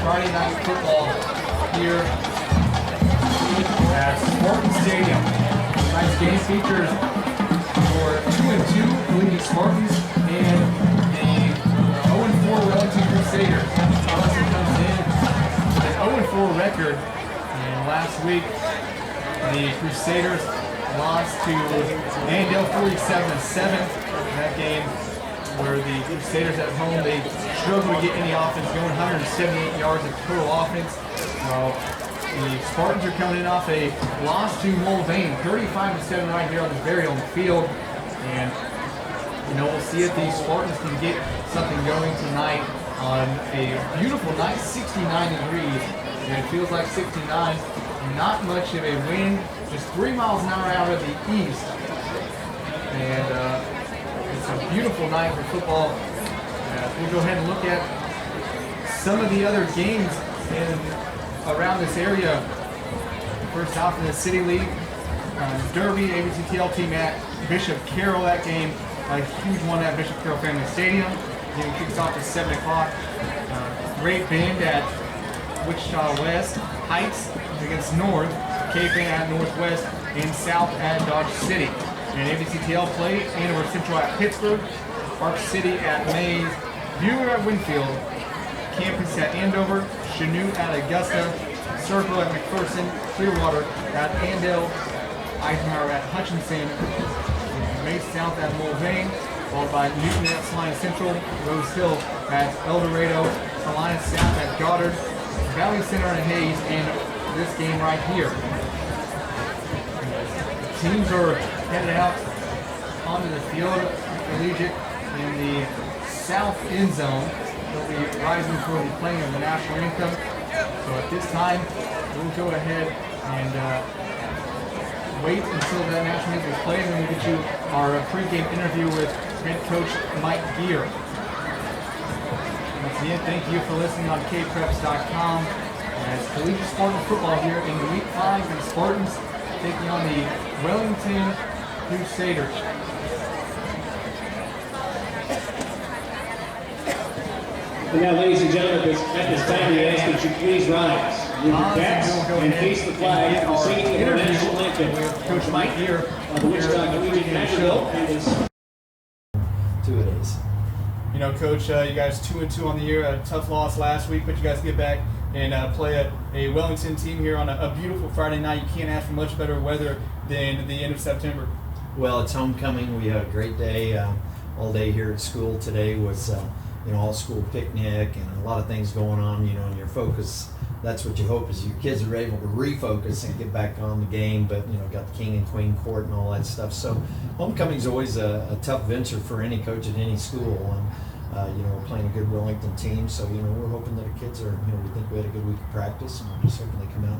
Friday night football here at Spartan Stadium. Tonight's game features for 2-2 Collegiate Spartans and the 0-4 Wellington Crusaders. Wellington comes in with an 0-4 record, and last week the Crusaders lost to Andale 47-7 in that game, where the Crusaders at home, they struggled to get any offense going, 178 yards of total offense. Well, the Spartans are coming in off a loss to Mulvane, 35-7 right here on the very own field. And, we'll see if these Spartans can get something going tonight on a beautiful night, 69 degrees. And it feels like 69, not much of a wind, just 3 miles an hour out of the east. And it's a beautiful night for football. We'll go ahead and look at some of the other games around this area. First off in the City League, Derby, ABCTL team at Bishop Carroll. That game, a huge one at Bishop Carroll Family Stadium. The game kicks off at 7 o'clock. Great Bend at Wichita West. Heights against North. K-Bend at Northwest. And South at Dodge City. And ABCTL play, Andover Central at Pittsburgh. Park City at Mays. Bueller at Winfield. Campus at Andover. Chanute at Augusta. Circle at McPherson. Clearwater at Andale. Eisenhower at Hutchinson. Mays South at Mulvane. Followed by Newton at Salina Central. Rose Hill at El Dorado. Salina South at Goddard. Valley Center at Hayes. And this game right here. Teams are headed out onto the field. Collegiate in the south end zone. They'll be rising for the playing of the national anthem. So at this time, we'll go ahead and wait until that national anthem is played, and then we'll get you our pregame interview with head coach Mike Gear. Once again, thank you for listening on kpreps.com. As Collegiate Spartan football here in week 5, and Spartans taking on the Wellington Crusaders. And now, ladies and gentlemen, at this time, we ask that you please rise. With your caps and face the flag for singing of the national anthem. Coach Mike here of the Wichita Collegiate National and 2 days. Coach, you guys 2-2 on the year. A tough loss last week, but you guys get back and play a Wellington team here on a beautiful Friday night. You can't ask for much better weather than the end of September. Well, it's homecoming. We had a great day. All day here at school today was, all school picnic and a lot of things going on, and your focus. That's what you hope is your kids are able to refocus and get back on the game, but, got the king and queen court and all that stuff. So homecoming is always a tough venture for any coach at any school. And, we're playing a good Wellington team, so, we're hoping that the kids are, we think we had a good week of practice, and we're just hoping they come out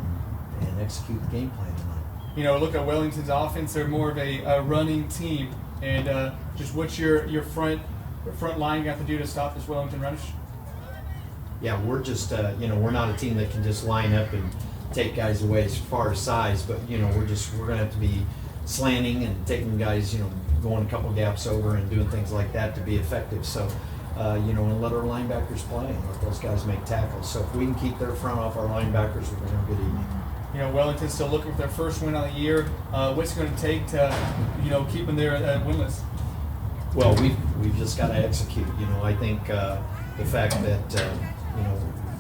and execute the game plan tonight. Look at Wellington's offense. They're more of a running team. And just what's your front line got to do to stop this Wellington runners? Yeah, we're just, we're not a team that can just line up and take guys away as far as size, but, we're going to have to be slanting and taking guys, going a couple gaps over and doing things like that to be effective. So, and let our linebackers play and let those guys make tackles. So if we can keep their front off our linebackers, we're going to have a good evening. Wellington's still looking for their first win of the year. What's it going to take to, keep them there winless? Well, we've just got to execute. I think the fact that,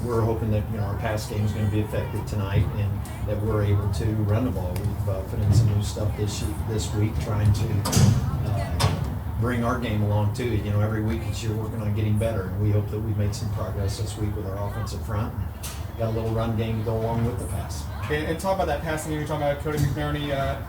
we're hoping that, our pass game is going to be effective tonight and that we're able to run the ball. We've put in some new stuff this week trying to bring our game along too. Every week you're working on getting better, and we hope that we've made some progress this week with our offensive front. And got a little run game to go along with the pass. And talk about that passing game. You're talking about Cody McNerney.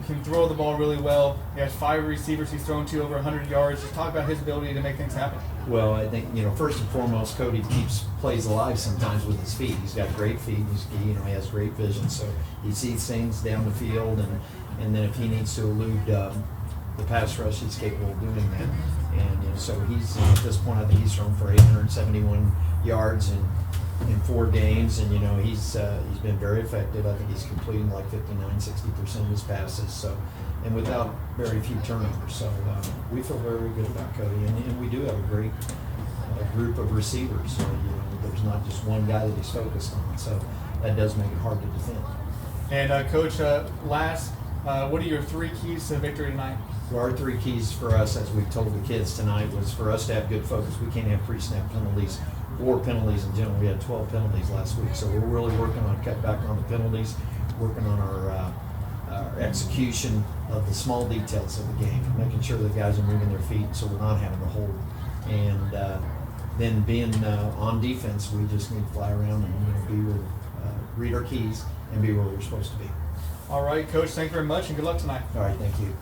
Can throw the ball really well. He has 5 receivers he's thrown to over 100 yards. Just talk about his ability to make things happen. Well, I think, first and foremost, Cody keeps plays alive sometimes with his feet. He's got great feet. He has great vision. So he sees things down the field, and then if he needs to elude the pass rush, he's capable of doing that. And so he's at this point, I think he's thrown for 871 yards in 4 games, and he's been very effective. I think he's completing like 59-60% of his passes. So, and without very few turnovers. So we feel very good about Cody, and we do have a great group of receivers. The There's not just one guy that he's focused on, so that does make it hard to defend. And Coach, what are your 3 keys to victory tonight? So our 3 keys for us, as we told the kids tonight, was for us to have good focus. We can't have pre-snap penalties or penalties in general. We had 12 penalties last week, so we're really working on cut back on the penalties, working on our execution of the small details of the game, making sure the guys are moving their feet so we're not having to hold. And then being on defense, we just need to fly around and be where, read our keys and be where we're supposed to be. All right, Coach, thank you very much, and good luck tonight. All right, thank you.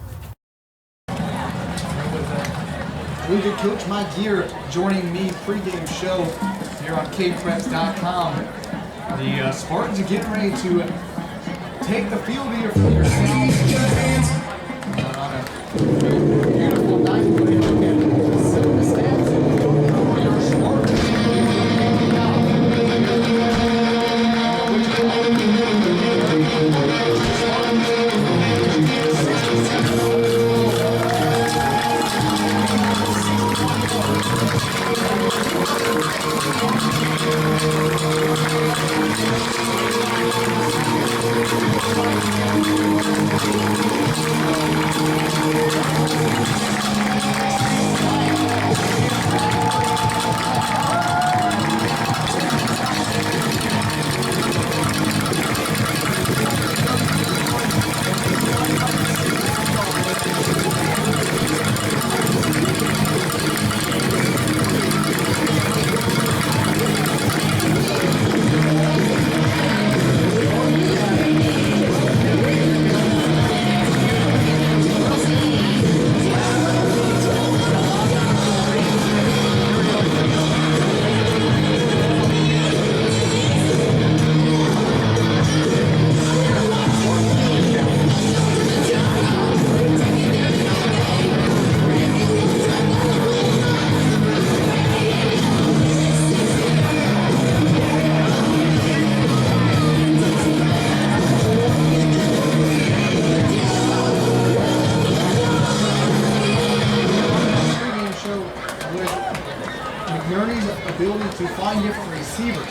Collegiate Coach Mike Gear joining me pregame show here on KPreps.com. The Spartans are getting ready to take the field here for yourselves on a beautiful night. We're going to look at some of the stats for your Spartans. To find different receivers.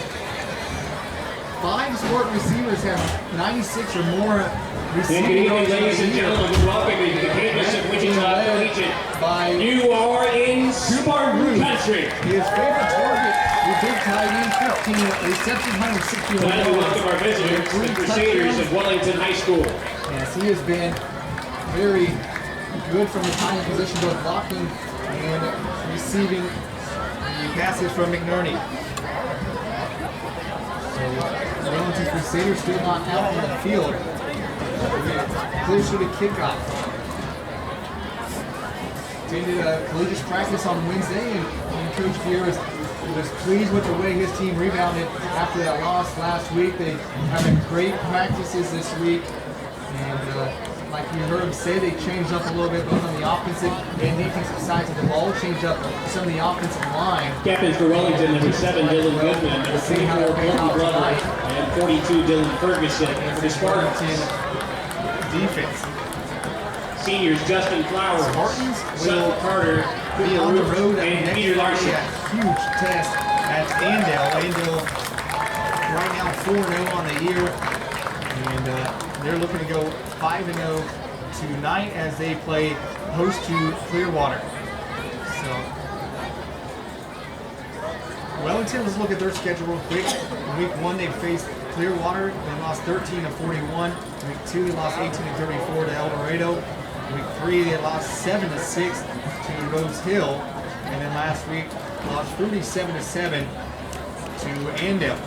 5 Spartan receivers have 96 or more receiving Good evening, yards ladies and gentlemen. Welcome to the campus of Wichita Collegiate. You are in Spartan country. His favorite target, the big tight end, 15 receptions, 160 yards. Glad to welcome our visitors, the Crusaders of Wellington High School. Yes, he has been very good from the tight end position, both blocking and receiving passes from McNerney. So the Wellington Crusaders still not out on the field. Closer to kickoff. Attended collegiate practice on Wednesday, and Coach Gear was pleased with the way his team rebounded after that loss last week. They having great practices this week, and like you heard him say, they changed up a little bit both on the offensive and defensive sides of the ball, changed up some of the offensive line. Captains for Wellington, number 7, Dylan Goodman, number 24, Colton Glover, and 42, Dylan Ferguson. For the Spartans, defense. Seniors Justin Flowers, Will Carter, Be on the road and Peter Larson. Huge test at Andale. Andale right now 4-0 on the year, and they're looking to go 5-0 tonight as they play host to Clearwater. So Wellington, let's look at their schedule real quick. In week 1, they faced Clearwater. They lost 13-41. Week 2, they lost 18-34 to El Dorado. Week 3, they lost 7-6 to Rose Hill. And then last week, lost 37-7 to Andale.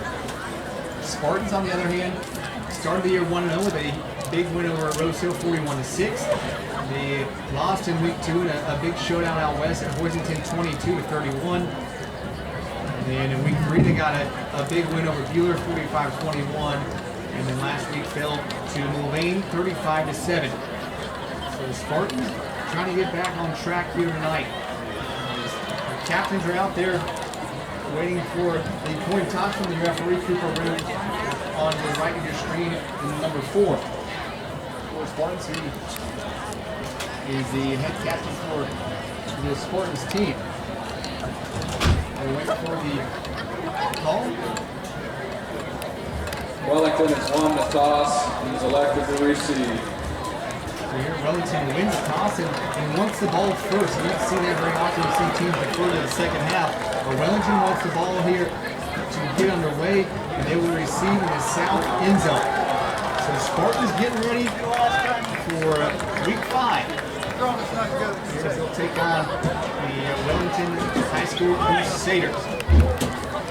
Spartans, on the other hand, started the year 1-0 with a big win over Rose Hill, 41-6. They lost in week 2 in a big showdown out west at Hoisington, 22-31. And then in week 3, they got a big win over Bueller, 45-21. And then last week fell to Mulvane, 35-7. So the Spartans trying to get back on track here tonight. The captains are out there waiting for the coin toss from the referee, Cooper Root, on the right of your screen in number 4. For Spartans, he is the head captain for the Spartans team. We're waiting for the call. Wellington has won the toss. He's elected to receive. Here, Wellington wins the toss and wants the ball first. You don't see that very often. You see teams defer to the second half. But Wellington wants the ball here to get underway, and they will receive in the south end zone. So Spartans getting ready for week 5. Here they'll take on the Wellington High School Crusaders.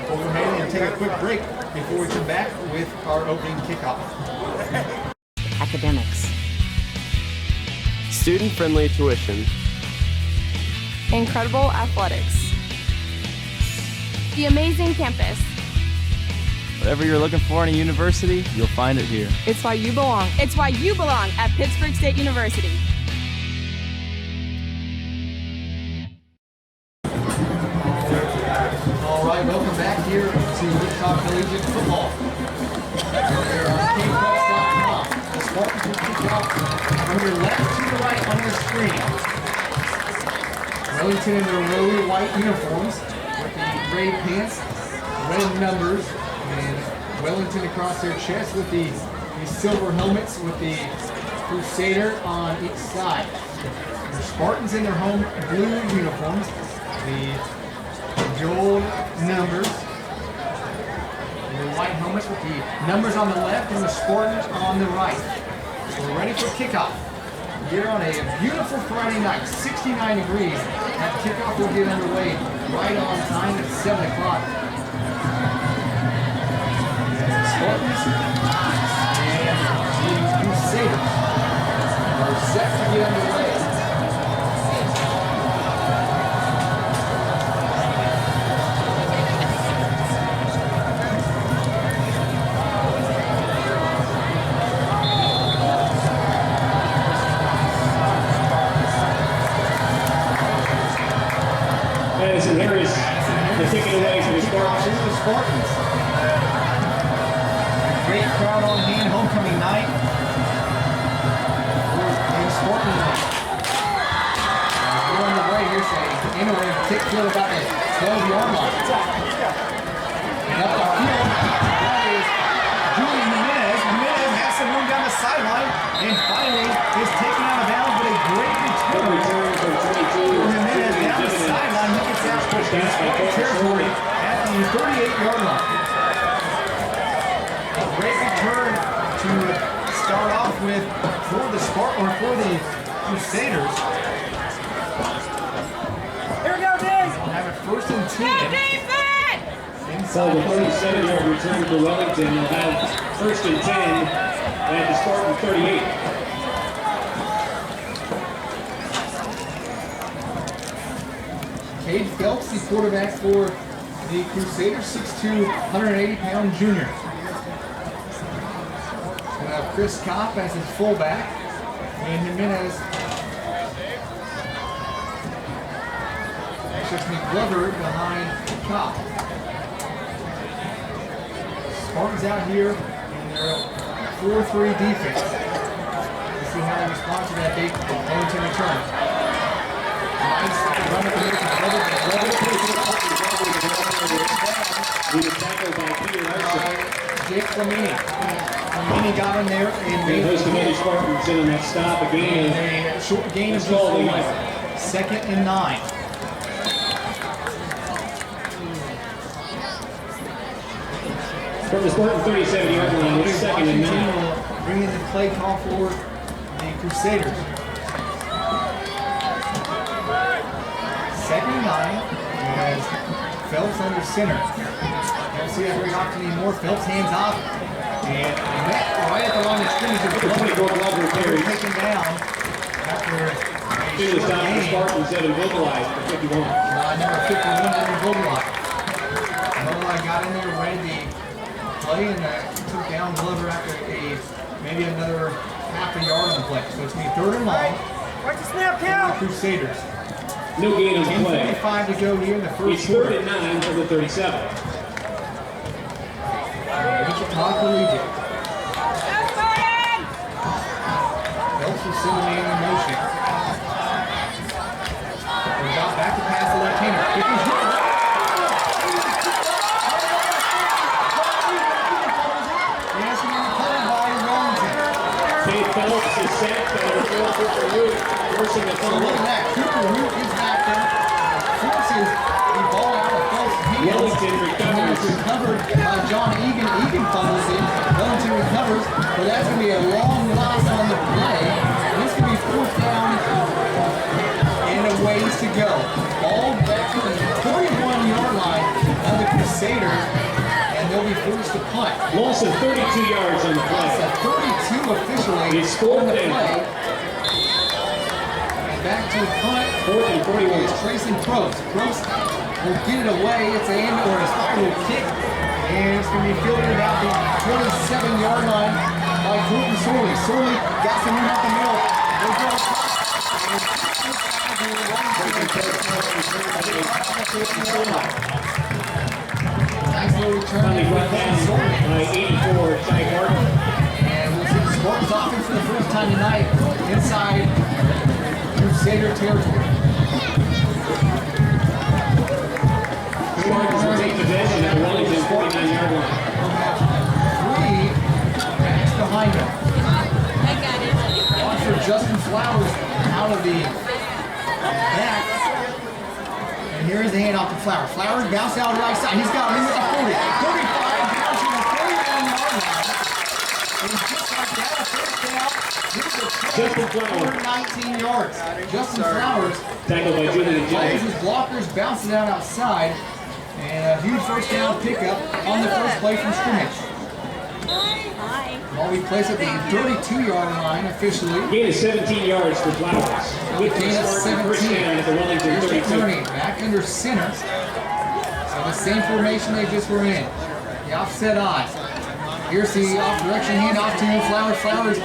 We'll go ahead and take a quick break before we come back with our opening kickoff. Academics. Student-friendly tuition. Incredible athletics. The amazing campus. Whatever you're looking for in a university, you'll find it here. It's why you belong. It's why you belong at Pittsburgh State University. All right, welcome back here to Wichita Collegiate football. KPreps.com. The Spartans will kick off from your left to the right on your screen. Wellington in their road white uniforms with the gray pants, red numbers, and Wellington across their chest with the silver helmets with the Crusader on each side. The Spartans in their home blue uniforms, the gold numbers, and the white helmets with the numbers on the left and the Spartans on the right. So we're ready for kickoff. Here on a beautiful Friday night, 69 degrees. That kickoff will get underway right on time at 7 o'clock. The Spartans and the Crusaders are set to get underway. Madison Harris, the ticket away for the Spartans. Here's the Spartans. Great crowd on hand, homecoming night. And Spartan night. We're on the way here, saying, and we're going to take field about a 12-yard line. And up the field, that is Julian Jimenez. Jimenez has some room down the sideline, and finally is taken out of bounds, but a great return. Jimenez down the sideline, he gets out in Spartan territory at the 38-yard line. A great return to start off with for the Crusaders. Here we go, Dave! They'll have it first and 10. So Inside the the 37-yard return for Wellington will have first and 10 at the Spartan 38. Cade Phelps, the quarterback for the Crusaders, 6'2", 180-pound junior. We'll have Chris Kopp as his fullback, and Jimenez. That's just McGlover behind Kopp. Spartans out here in their 4-3 defense. Let's see how they respond to that big Wellington return. Nice run up the middle to Glover. He was tackled by Peter Larson. Jake Flamini. Flamini got in there and And made host of other Spartans in on that stop, a gain of a short gain of That's called 4. illegal. 2nd and 9. from the Spartan 37-yard line. It's second and 9. will bring in the play call for the Crusaders. 2nd and 9 as Phelps under center. Don't see that very often anymore. Phelps hands off. And met right at the line of scrimmage. Glover carries. Taken down after a He was short down for gain. Spartans that immobilized for 51. Number 51, Evan Vogelbach. Vogelbach got in there, read the play, and took down Glover after maybe another half a yard on the play. So it's going to be 3rd and long. Where's the snap for count? the Crusaders. No gain on the play. 10:45 to go here in the first It's 3rd and 9 for the 37. Wichita Collegiate. Phelps was sending in motion. We got back to pass the left-hander. Phelps is sacked by number 4, Cooper Root, forcing the So look fumble. at that. Cooper Root is back there. Forces the ball out of Phelps' hands. Wellington recovers. And it's recovered by John Egan. Egan fumbles in. Wellington recovers. But that's going to be a long loss on the play. This could be 4th down and a ways to go. Ball back to the 31-yard line of the Crusaders. And they'll be forced to punt. Loss of 32 yards on the Loss play. of 32 officially It's 4th on the down. play. Back to the punt. 4th and 41. It's Trayson Probst. Probst will get it away. It's a hand or a spiral kick. And it's going to be fielded about the 27-yard line by Colton Sorley. Sorley got some room up the middle. They go nice little return Finally by brought down Sorley. by 84, Ty Gardner. And we'll see the Spartans offense for the first time tonight inside Crusader territory. Spartans will take possession at the Wellington 49-yard line. 3 backs behind him. Watch for Justin Flowers out of the back. And here's the handoff to Flowers. Flowers bounce out right side. He's got room at the 40. 35 down to the 31-yard line. And just like that, a first down. Justin Flowers. 19 yards. Justin Flowers Tackled by Julian plays Jones. his blockers, bounces out outside. And a huge first down pickup on the first play from scrimmage. Ball we place at the 32-yard line officially. Gain of 17 yards for Flowers. With the Gain of Spartan first 17. down at the Wellington Here's 32. McNerney back under center. So the same formation they just were in. The offset I. Here's the off direction handoff to Flowers. Flowers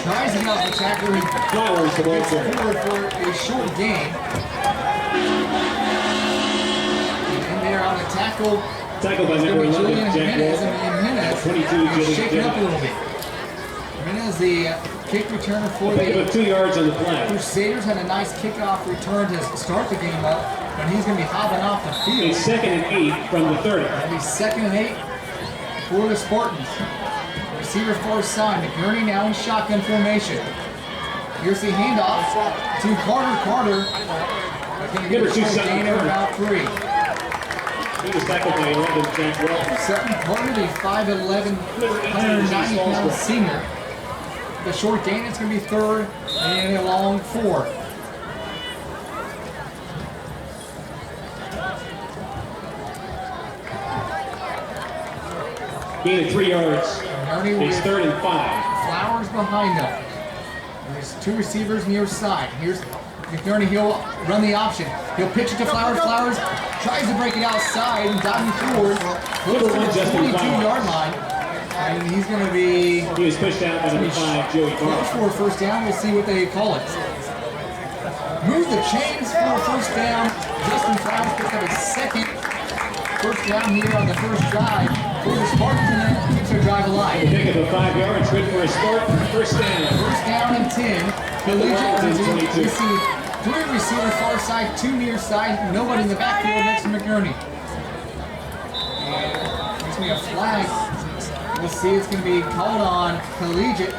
tries to get off the tackle and Flowers, the ball gets carrier. forward for a short gain. And there on the tackle. Tackled by It's number going to be 11, Julian Jack Jimenez, Walton. and Jimenez 22, is Julian shaken up a Jimenez. little bit. Jimenez, the kick returner for Pick the up 2 yards on the play. Crusaders, had a nice kickoff return to start the game up, but he's going to be hopping off the field. It's 2nd and 8 from the 30. That'll be 2nd and 8 for the Spartans. Receiver far side, McNerney now in shotgun formation. Here's the handoff to Carter. Carter, going to get Number a two, short Sutton gain of Carter. about 3. He was tackled by 11, Jack Walton. Sutton Carter, the 5'11", 190-pound senior. The short gain is going to be 3rd and a long 4. Gain of 3 yards. Ernie It's with 3rd and 5. Flowers behind them. There's 2 receivers near side. Here's McNerney. He'll run the option. He'll pitch it to Flowers. Flowers tries to break it outside and diving forward. Close to the Justin 22-yard line. And he's going to be He was pushed out by number 5, Joey close Barnes. for a first down. We'll see what they call it. Move the chains for a first down. Justin Flowers picks up his 2nd first down here on the first drive for the Spartans, and then keeps their drive alive. Pick up of 5 yards, good for a Spartan. First down. First down and 10. Collegiate. Wellington, 22. We see 3 receivers far side, 2 near side, nobody in the backfield next to McNerney. And there's going to be a flag. We'll see it's going to be called on Collegiate.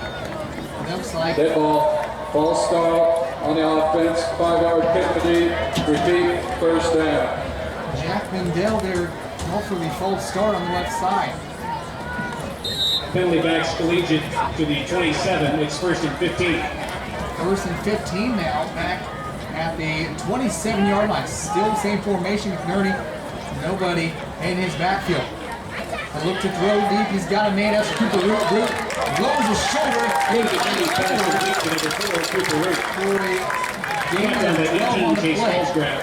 Looks like Dead ball. False start on the offense. 5-yard penalty. Repeat. First down. Jack Mendel there called for the false start on the left side. Penalty backs Collegiate to the 27. It's 1st and 15. 1st and 15 now, back at the 27-yard line. Still the same formation, McNerney. Nobody in his backfield. A look to throw deep. He's got a man. That's Cooper Root. Root lowers his shoulder. Good defending pass complete to number 4, Cooper Root. For a gain Back on of the 12 on 18, the Chase play. Hall's grab.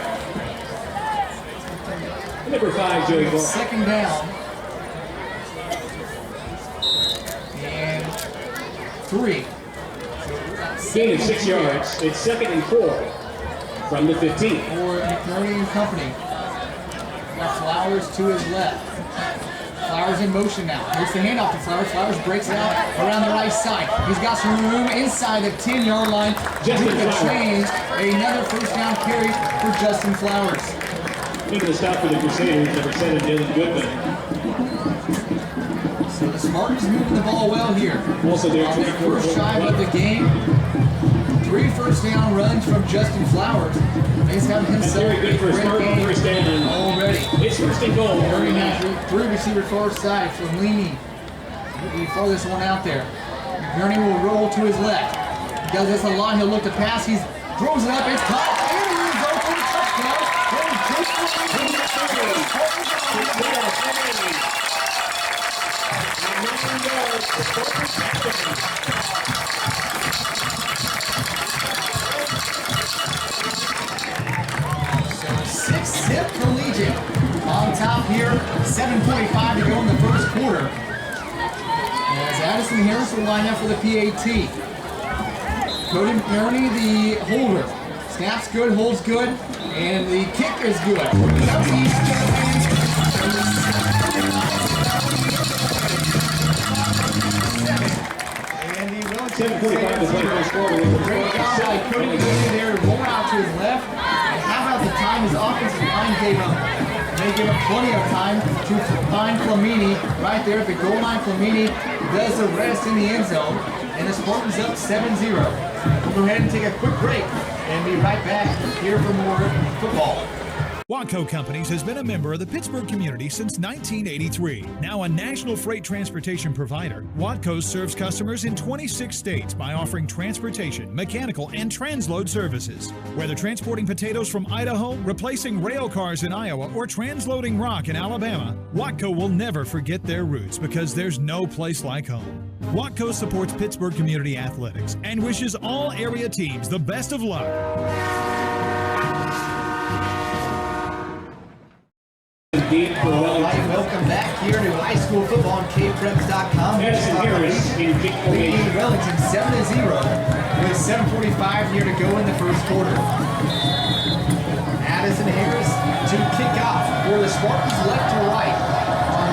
Number 5, Joey Barnes. 2nd down. And 3. Gain of 6 yards. It's 2nd and 4 from the 15. For McNerney and company. Got Flowers to his left. Flowers in motion now. Here's the handoff to Flowers. Flowers breaks it out around the right side. He's got some room inside the 10-yard line. Justin With the Flowers. change, another first down carry for Justin Flowers. Making the stop for the Crusaders, number 7, Dylan Goodman. So the Spartans moving the ball well here. Also their On their first drive of the game, 3 first-down runs from Justin Flowers. He's having himself Very good for a great Spartan game first down. already. It's first and goal. Very nice. 3 receiver far side. Flamini, the farthest one out there. McNerney will roll to his left. He does this a lot. He'll look to pass. He throws it up. It's caught. And he goes for the touchdown. So 6-zip Collegiate on top here. 7:45 to go in the first quarter. As Addison Harris will line up for the PAT. Cody McNerney, the holder. Snaps good, holds good, and the kick is good. And the Wellington 7:45 to play first quarter. great job by Cody McNerney there, roll out to his left. And how about the time his offensive line gave him? They give him plenty of time to find Flamini right there at the goal line. Flamini does the rest in the end zone, and the Spartans up 7-0. We'll go ahead and take a quick break and be right back here for more football. Watco Companies has been a member of the Pittsburgh community since 1983. Now a national freight transportation provider, Watco serves customers in 26 states by offering transportation, mechanical, and transload services. Whether transporting potatoes from Idaho, replacing rail cars in Iowa, or transloading rock in Alabama, Watco will never forget their roots because there's no place like home. Watco supports Pittsburgh community athletics and wishes all area teams the best of luck. All right, welcome back here to high school football on kpreps.com. Addison Harris in kick leading formation. Wellington 7-0 with 7:45 here to go in the first quarter. Addison Harris to kick off for the Spartans left to right on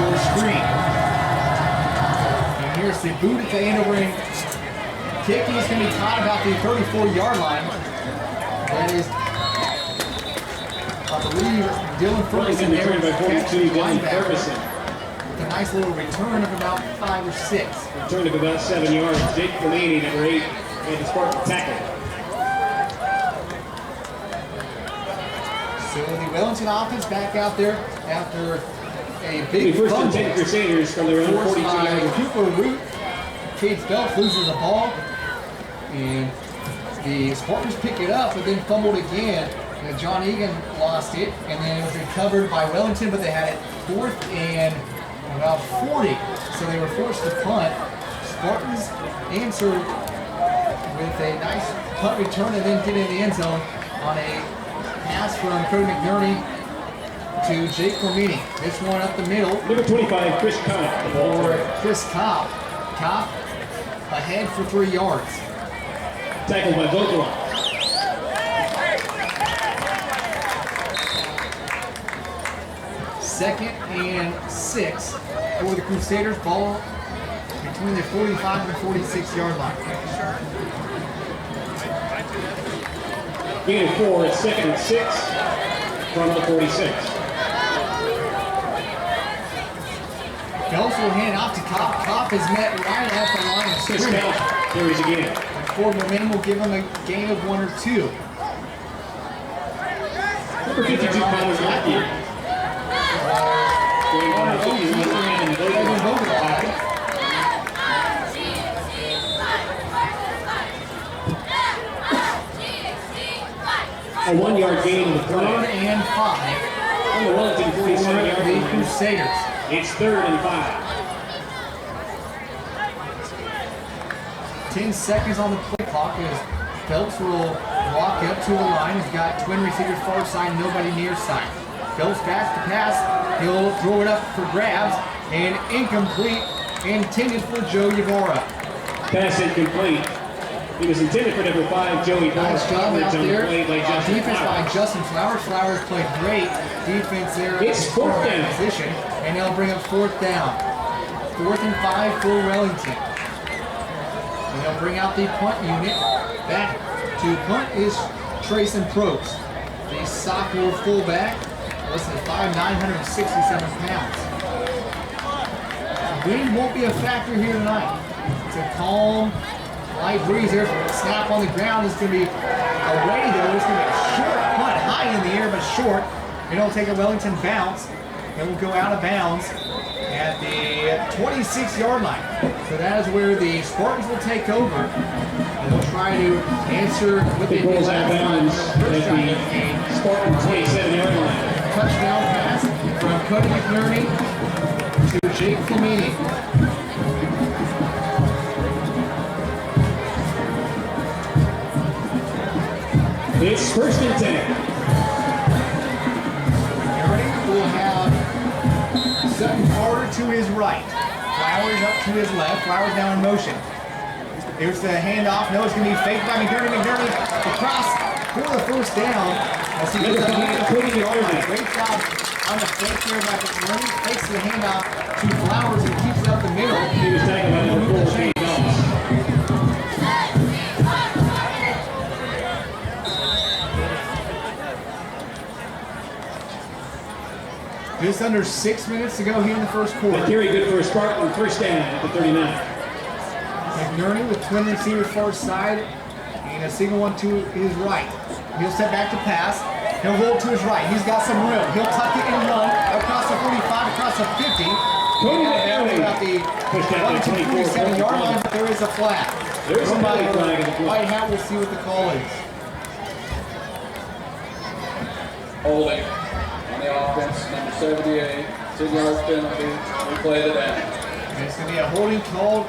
your screen. And here's the boot at the end over in kicking is going to be caught about the 34-yard line. That is, I believe, Dylan Ferguson there Returned by 42, Dylan Ferguson. with a nice little return of about 5 or 6. Return of about 7 yards. Jake Flamini, number 8, and the Spartan tackle. So the Wellington offense back out there after a big First and fumble 10 Crusaders from their own forced 42 by yards. Cooper Root. Cade Phelps loses the ball, and the Spartans pick it up, but then fumbled again. And John Egan lost it, and then it was recovered by Wellington, but they had it 4th and about 40, so they were forced to punt. Spartans answered with a nice punt return and then get in the end zone on a pass from Cody McNerney to Jake Flamini. This one up the middle Number 25, Chris Connick, the ball for carrier. Chris Kopp. Kopp ahead for 3 yards. Tackled by Vogelon. Second and 6 for the Crusaders. Ball between the 45 and 46-yard line. Gain of 4, it's 2nd and 6 from the 46. Phelps will hand off to Kopp. Kopp is met right at the line of Chris scrimmage. Connick carries again. Forward momentum will give him a gain of 1 or 2. Number 52, Connor Matthew. Going on to and Vogelon. A 1-yard gain in the 3rd play. and 5 On the Wellington for 47-yard the line. Crusaders. It's 3rd and 5. 10 seconds on the play clock as Phelps will walk up to the line. He's got twin receivers far side, nobody near side. Phelps back to pass. He'll throw it up for grabs and incomplete, intended for Joe Ybarra. Pass incomplete. It was intended for number 5, Joey Barr. Nice job out Coverage on the there. play by Justin Defense Flowers. by Justin Flowers. Flowers played great defense there. It's 4th down. Position, and they'll bring up 4th down. 4th and 5 for Wellington. And they'll bring out the punt unit. Back to punt is Trayson Probst, the sophomore fullback, less than 5'9", 167 pounds. Wind won't be a factor here tonight. It's a calm, light breeze. There's a snap on the ground. It's going to be away though. It's going to be a short punt, high in the air but short. It'll take a Wellington bounce. It will go out of bounds at the 26-yard line. So that is where the Spartans will take over. And they'll try to answer what they did last time. First time in the game. Spartan 27-yard line. Touchdown pass from Cody McNerney to Jake Flamini. It's 1st and 10. McNerney will have Sutton Carter to his right. Flowers up to his left. Flowers now in motion. Here's the handoff. No, it's going to be faked by McNerney. McNerney across for the first down. As he gets a great job on the fake here by McNerney. Takes the handoff to Flowers and keeps it up the middle. He was taken by number 4, Shane Goss. Just under 6 minutes to go here in the first quarter. Very good for a Spartan. 1st down at the 39. McNerney with twin receivers far side and a single one to his right. He'll step back to pass. He'll roll to his right. He's got some room. He'll tuck it and run across the 45, across the 50. Cody McNerney about the 27-yard line, but there is a flag. There's a flag at the play. White hat, we'll see what the call is. Holding on the offense, number 78, 10-yard penalty, replay the down. And it's going to be a holding call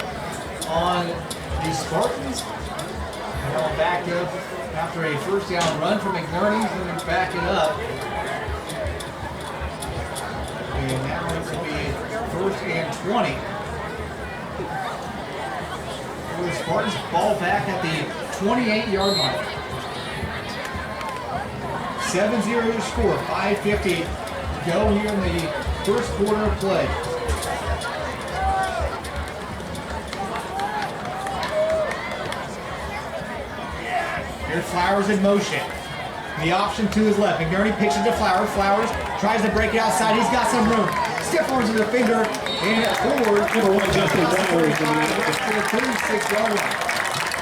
on the Spartans. And they'll back up after a first down run from McNerney. He's going to back it up. And now it's going to be 1st and 20. For the Spartans, ball back at the 28-yard line. 7-0 to score, 5:50 to go here in the first quarter of play. Here's Flowers in motion. The option to his left. McNerney pitches to Flowers. Flowers tries to break it outside. He's got some room. Stiff arms the defender and forward. Number 1, Justin Flowers. To the 36-yard line.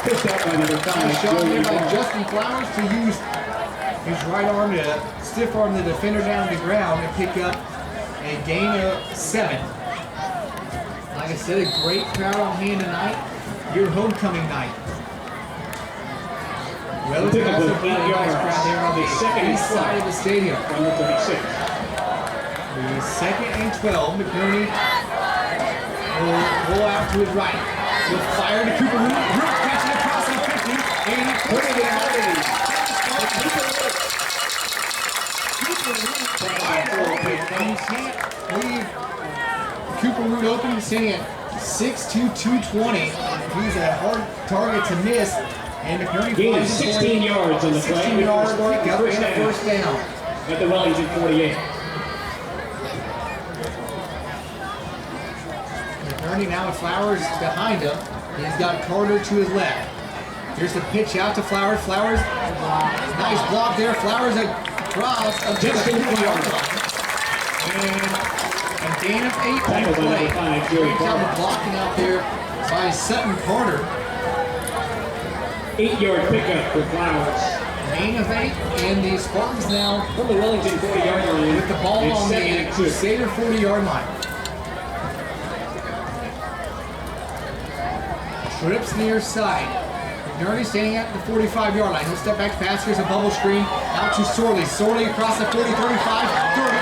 Pushed out by number 5, Shot here by Joey. Justin Flowers to use his right arm to stiff arm the defender down to the ground and pick up a gain of 7. Like I said, a great crowd on hand tonight. Your homecoming night. Wellington Took a also good brought a 8 nice yards. crowd there on the Second east and side of the stadium. From the 36. The 2nd and 12. McNerney will roll out to his right. He'll fire to Cooper Root. Root catching across the 50. And he puts it out. And you can't leave Cooper Root open. He's sitting at 6'2", 220. He's a hard target to miss. And McNerney Gain of finds 16 yards on the play. 16-yard pickup First and a down. first down. At the Wellington 48. McNerney now with Flowers behind him. He's got Carter to his left. Here's the pitch out to Flowers. Flowers, nice block there. Flowers across up to the 50-yard line. And a gain of 8 on the Tackled by play. number 5, Joey Great job Carter. of blocking out there by Sutton Carter. 8-yard pickup for Flowers. Gain of 8, and the Spartans now From the Wellington 40-yard line. with the ball It's on 2nd and the 2. Crusader 40-yard line. Trips near side. McNerney standing at the 45-yard line. He'll step back to pass. Here's a bubble screen out to Sorley. Sorley across the 40, 35, 30.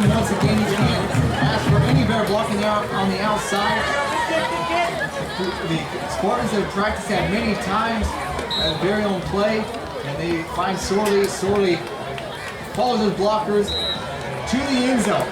Once again, you can ask for any better blocking out on the outside. The Spartans have practiced that many times at very own play, and they find Sorley. Sorley follows his blockers to the end zone.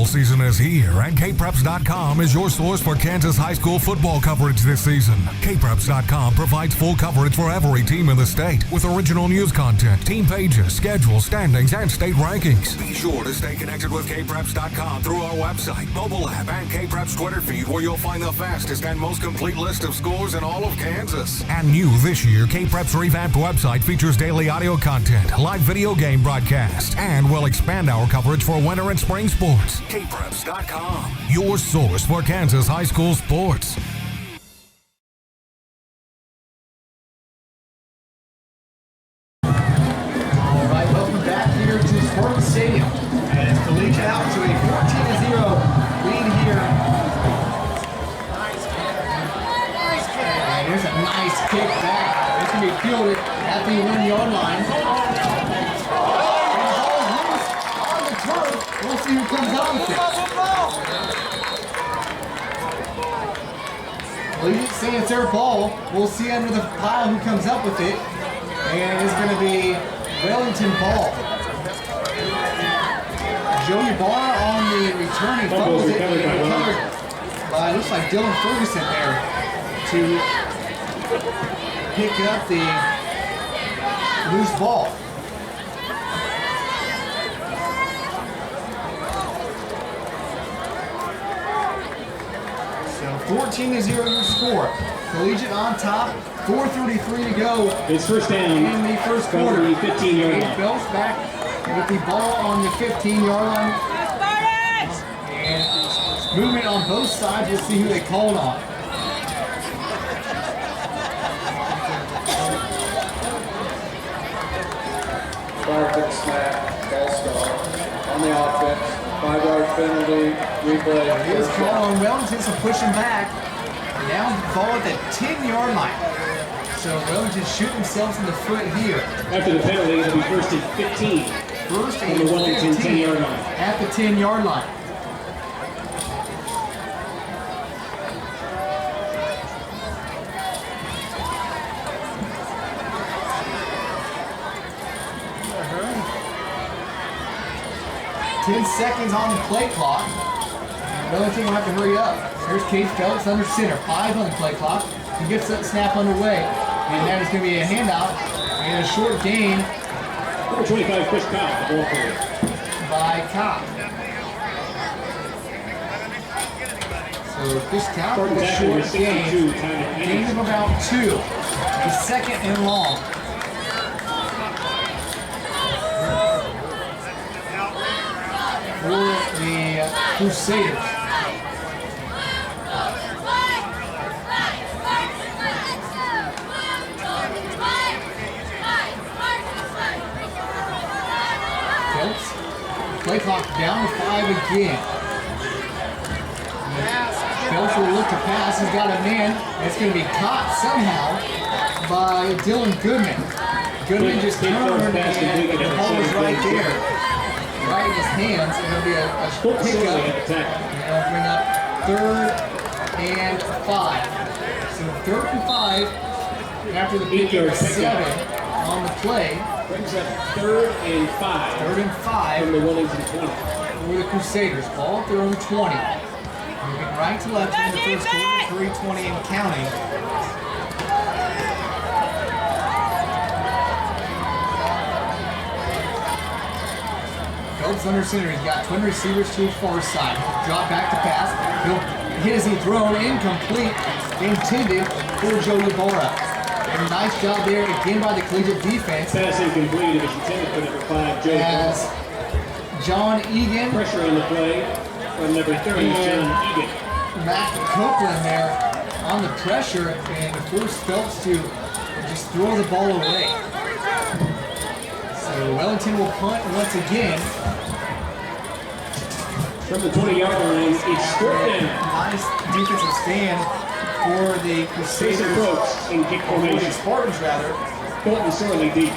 football season is here, and KPreps.com is your source for Kansas high school football coverage this season. KPreps.com provides full coverage for every team in the state with original news content, team pages, schedules, standings, and state rankings. Be sure to stay connected with KPreps.com through our website, mobile app, and KPreps Twitter feed, where you'll find the fastest and most complete list of scores in all of Kansas. And new this year, KPreps revamped website features daily audio content, live video game broadcasts, and will expand our coverage for winter and spring sports. KPreps.com, your source for Kansas high school sports. All right, welcome back here to Spartan Stadium. And Collegiate out to a 14-0 lead here. And here's a nice kick back. It's going to be fielded at the 1-yard line. We'll see who comes out with it. Collegiate saying it's their ball. We'll see under the pile who comes up with it. And it's going to be Wellington ball. Joey Barr on the returning fumbles it. Recovered by, looks like Dylan Ferguson there to pick up the loose ball. So 14-0 your score. Collegiate on top. 4:33 to go. It's first down in the first quarter. 15-yard line. Phelps back with the ball on the 15-yard line. And movement on both sides. We'll see who they called on. Spartan snap, ball start on the offense. 5-yard penalty, replay. Here's call on Wellington, so pushing back. Now ball at the 10-yard line. So Wellington shoot themselves in the foot here. After the penalty, it'll be first and 15. First on and the Wellington 15 10-yard line. at the 10-yard line. Ten seconds on the play clock. Wellington will have to hurry up. Here's Case Phelps under center. 5 on the play clock. He gets that snap underway. And that is going to be a handout and a short gain. Number 25, Chris Cobb, the ball player. By Cobb. So Chris Cobb with a short gain. Gain of about 2. The second and long. For the Crusaders. Phelps, play clock down to 5 again. Phelps will look to pass. He's got a man. It's going to be caught somehow by Dylan Goodman. Goodman just turned and the ball was right there. Right in his hands, and it'll be a pickup. And it'll bring up 3rd and 5. So 3rd and 5 after the pickup 7 on the play. Brings up 3rd and 5. 3rd and 5 from the Wellington 20. For the Crusaders, ball at their own 20. Moving right to left in the first quarter, 3:20 and counting. Phelps under center. He's got twin receivers to his far side. Drop back to pass. He'll hit as he thrown. Incomplete. Intended for Joe Ybarra. And a nice job there again by the Collegiate defense. Pass incomplete. It was intended for number 5, Joe Ybarra. As John Egan. Pressure on the play from number 30, John Egan. Matt Copeland there on the pressure and forced Phelps to just throw the ball away. So Wellington will punt once again. From the 20-yard line, it's 4th down. Nice defensive stand for the Crusaders. Brooks in kick formation. The Spartans, rather. Colton Sorley deep.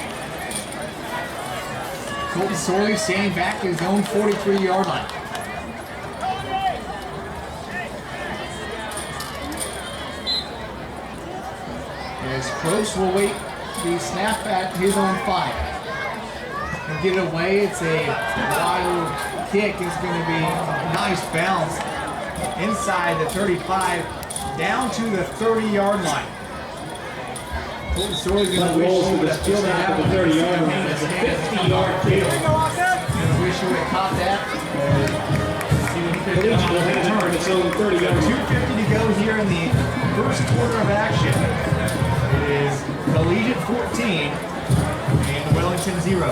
Colton Sorley standing back to his own 43-yard line. As Probst will wait the snap at his own 5. and get it away. It's a wild kick. It's going to be a nice bounce inside the 35 down to the 30-yard line. Colton Sorley's going to wish he would have fielded that the 30-yard line. It's a 50-yard field. Going to wish he would have caught that. See what he could have done. Will have it on its own 30-yard. 2:50 to go here in the first quarter of action. It is Collegiate 14 and Wellington 0.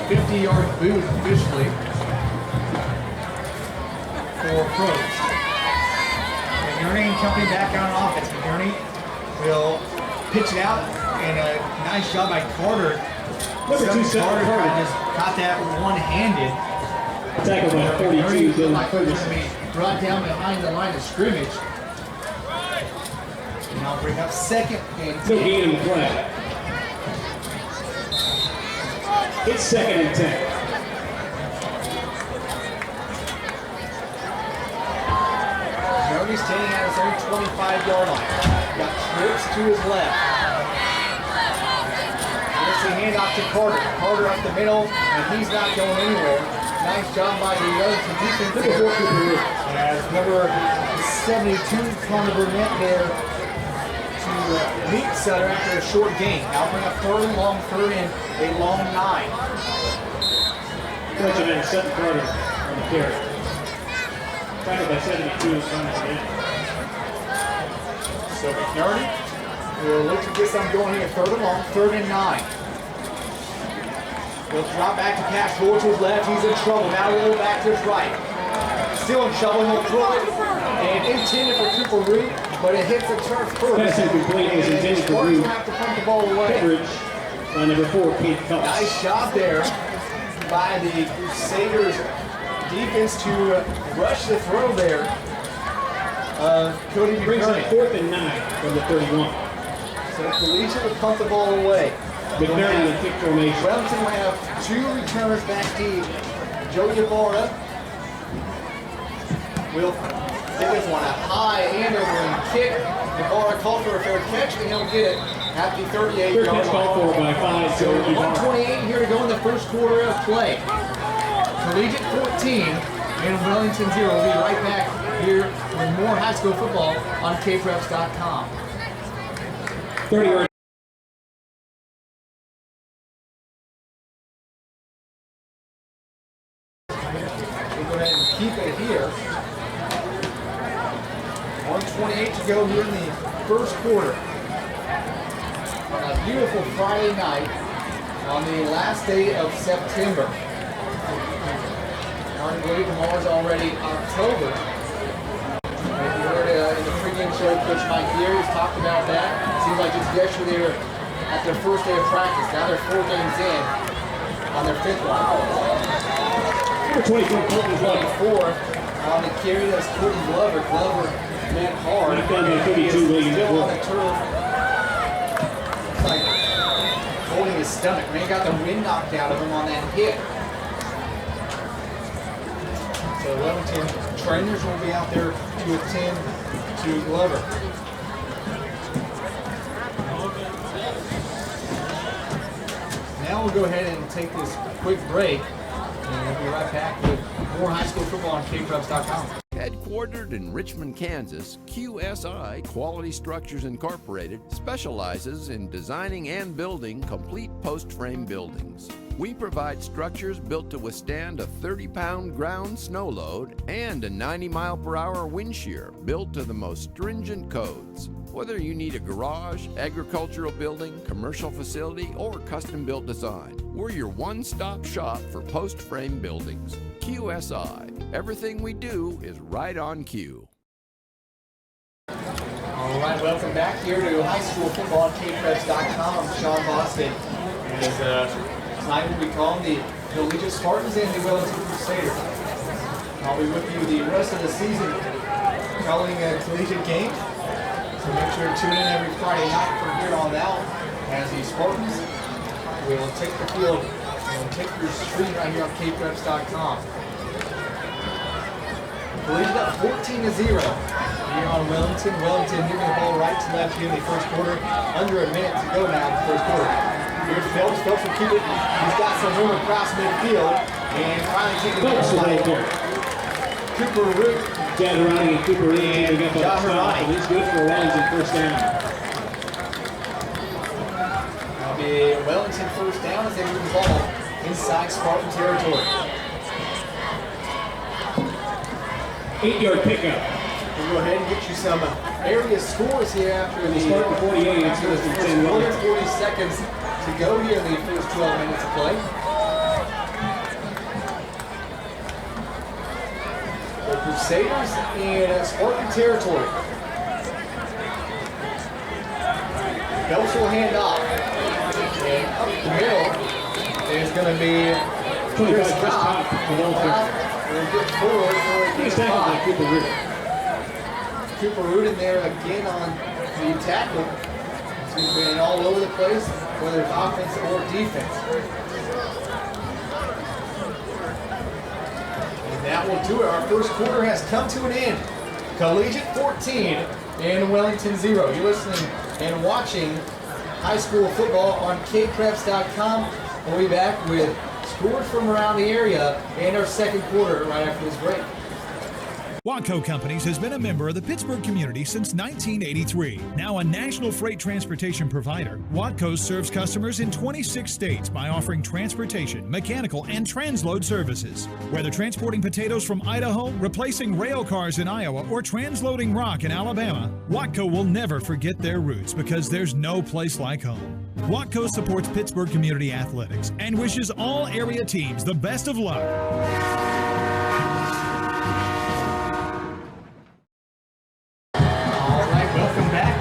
50-yard boot officially for Probst. McGurney and company back out on offense. McGurney will pitch it out, and a nice job by Carter. Carter just caught that one-handed. Tackled by 42. Dylan Ferguson brought down behind the line of scrimmage. And I'll bring up second and 10. No gain in the play. It's second and 10. Jody's standing at his own 25-yard line. Got trips to his left. Gets the handoff to Carter. Carter up the middle, and he's not going anywhere. Nice job by the Wellington defense there. As number 72, Connor Burnett there to meet Sutter after a short gain. Now bring up third and long, third and a long 9. Fortunate and Sutton Carter on the carry. Tackled by 72 is Connor Burnett. So McNerney will look to get some going here. Third and long, third and 9. He'll drop back to pass, roll to his left, he's in trouble. Now he'll go back to his right. Still in trouble, he'll throw it. And intended for Cooper Root, but it hits the turf first. Pass incomplete was intended for Root. Have to punt the ball away. Coverage by number 4, Keith Cups. Nice job there by the Crusaders defense to rush the throw there. Cody Brings up McNerney. 4th and 9 from the 31. So Collegiate will punt the ball away. McNerney with kick formation. Wellington will have 2 returners back deep. Joey Ibarra will get this one a high handover and kick. Ibarra called for a fair catch, and he'll get it at the 38-yard line. First called for by 5. So 1:28 here to go in the first quarter of play. Collegiate 14 and Wellington 0. We'll be right back here with more high school football on kpreps.com. 30-yard. We'll go ahead and keep it here. 1:28 to go here in the first quarter. On a beautiful Friday night on the last day of September. Hard to believe tomorrow's already October. If you heard in the pregame show, Coach Mike Geary has talked about that. It seems like just yesterday they were at their first day of practice. Now they're 4 games in on their 5th one. Number 24, Colton Glover. 24 on the carry, that's Colton Glover. Glover went hard. Knocked down by 32, William. Still on the turf. It's like holding his stomach. Man got the wind knocked out of him on that hit. So Wellington trainers will be out there to attend to Glover. Now we'll go ahead and take this quick break, and we'll be right back with more high school football on kpreps.com. Headquartered in Richmond, Kansas, QSI Quality Structures Incorporated specializes in designing and building complete post-frame buildings. We provide structures built to withstand a 30-pound ground snow load and a 90-mile-per-hour wind shear built to the most stringent codes. Whether you need a garage, agricultural building, commercial facility, or custom-built design, we're your one-stop shop for post-frame buildings. QSI. Everything we do is right on cue. All right, welcome back here to high school football on kpreps.com. I'm Sean Boston. Tonight we'll be calling the Collegiate Spartans and the Wellington Crusaders. I'll be with you the rest of the season calling collegiate games. So make sure to tune in every Friday night from here on out as the Spartans will take the field and take your screen right here on kpreps.com. Collegiate up 14-0. here on Wellington. Wellington moving the ball right to left here in the first quarter. Under a minute to go now in the first quarter. Here's Phelps. Phelps will keep it. He's got some room across midfield. And finally taking the ball right here. Cooper Root. Jadarani and Cooper Root teaming up on the stop. He's good for Wellington first down. That'll be Wellington first down as they move the ball inside Spartan territory. 8-yard pickup. We'll go ahead and get you some area scores here after the Spartan 48. after the first 40 seconds to go here in the first 12 minutes of play. The Crusaders in Spartan territory. Phelps will hand off. And up the middle is going to be Chris Cobb. We'll get forward for a Cooper Root. Cooper Root in there again on the tackle. He's been all over the place, whether it's offense or defense. And that will do it. Our first quarter has come to an end. Collegiate 14 and Wellington 0. You're listening and watching high school football on kpreps.com. We'll be back with scores from around the area and our second quarter right after this break. Watco Companies has been a member of the Pittsburgh community since 1983. Now a national freight transportation provider, Watco serves customers in 26 states by offering transportation, mechanical, and transload services. Whether transporting potatoes from Idaho, replacing rail cars in Iowa, or transloading rock in Alabama, Watco will never forget their roots because there's no place like home. Watco supports Pittsburgh community athletics and wishes all area teams the best of luck.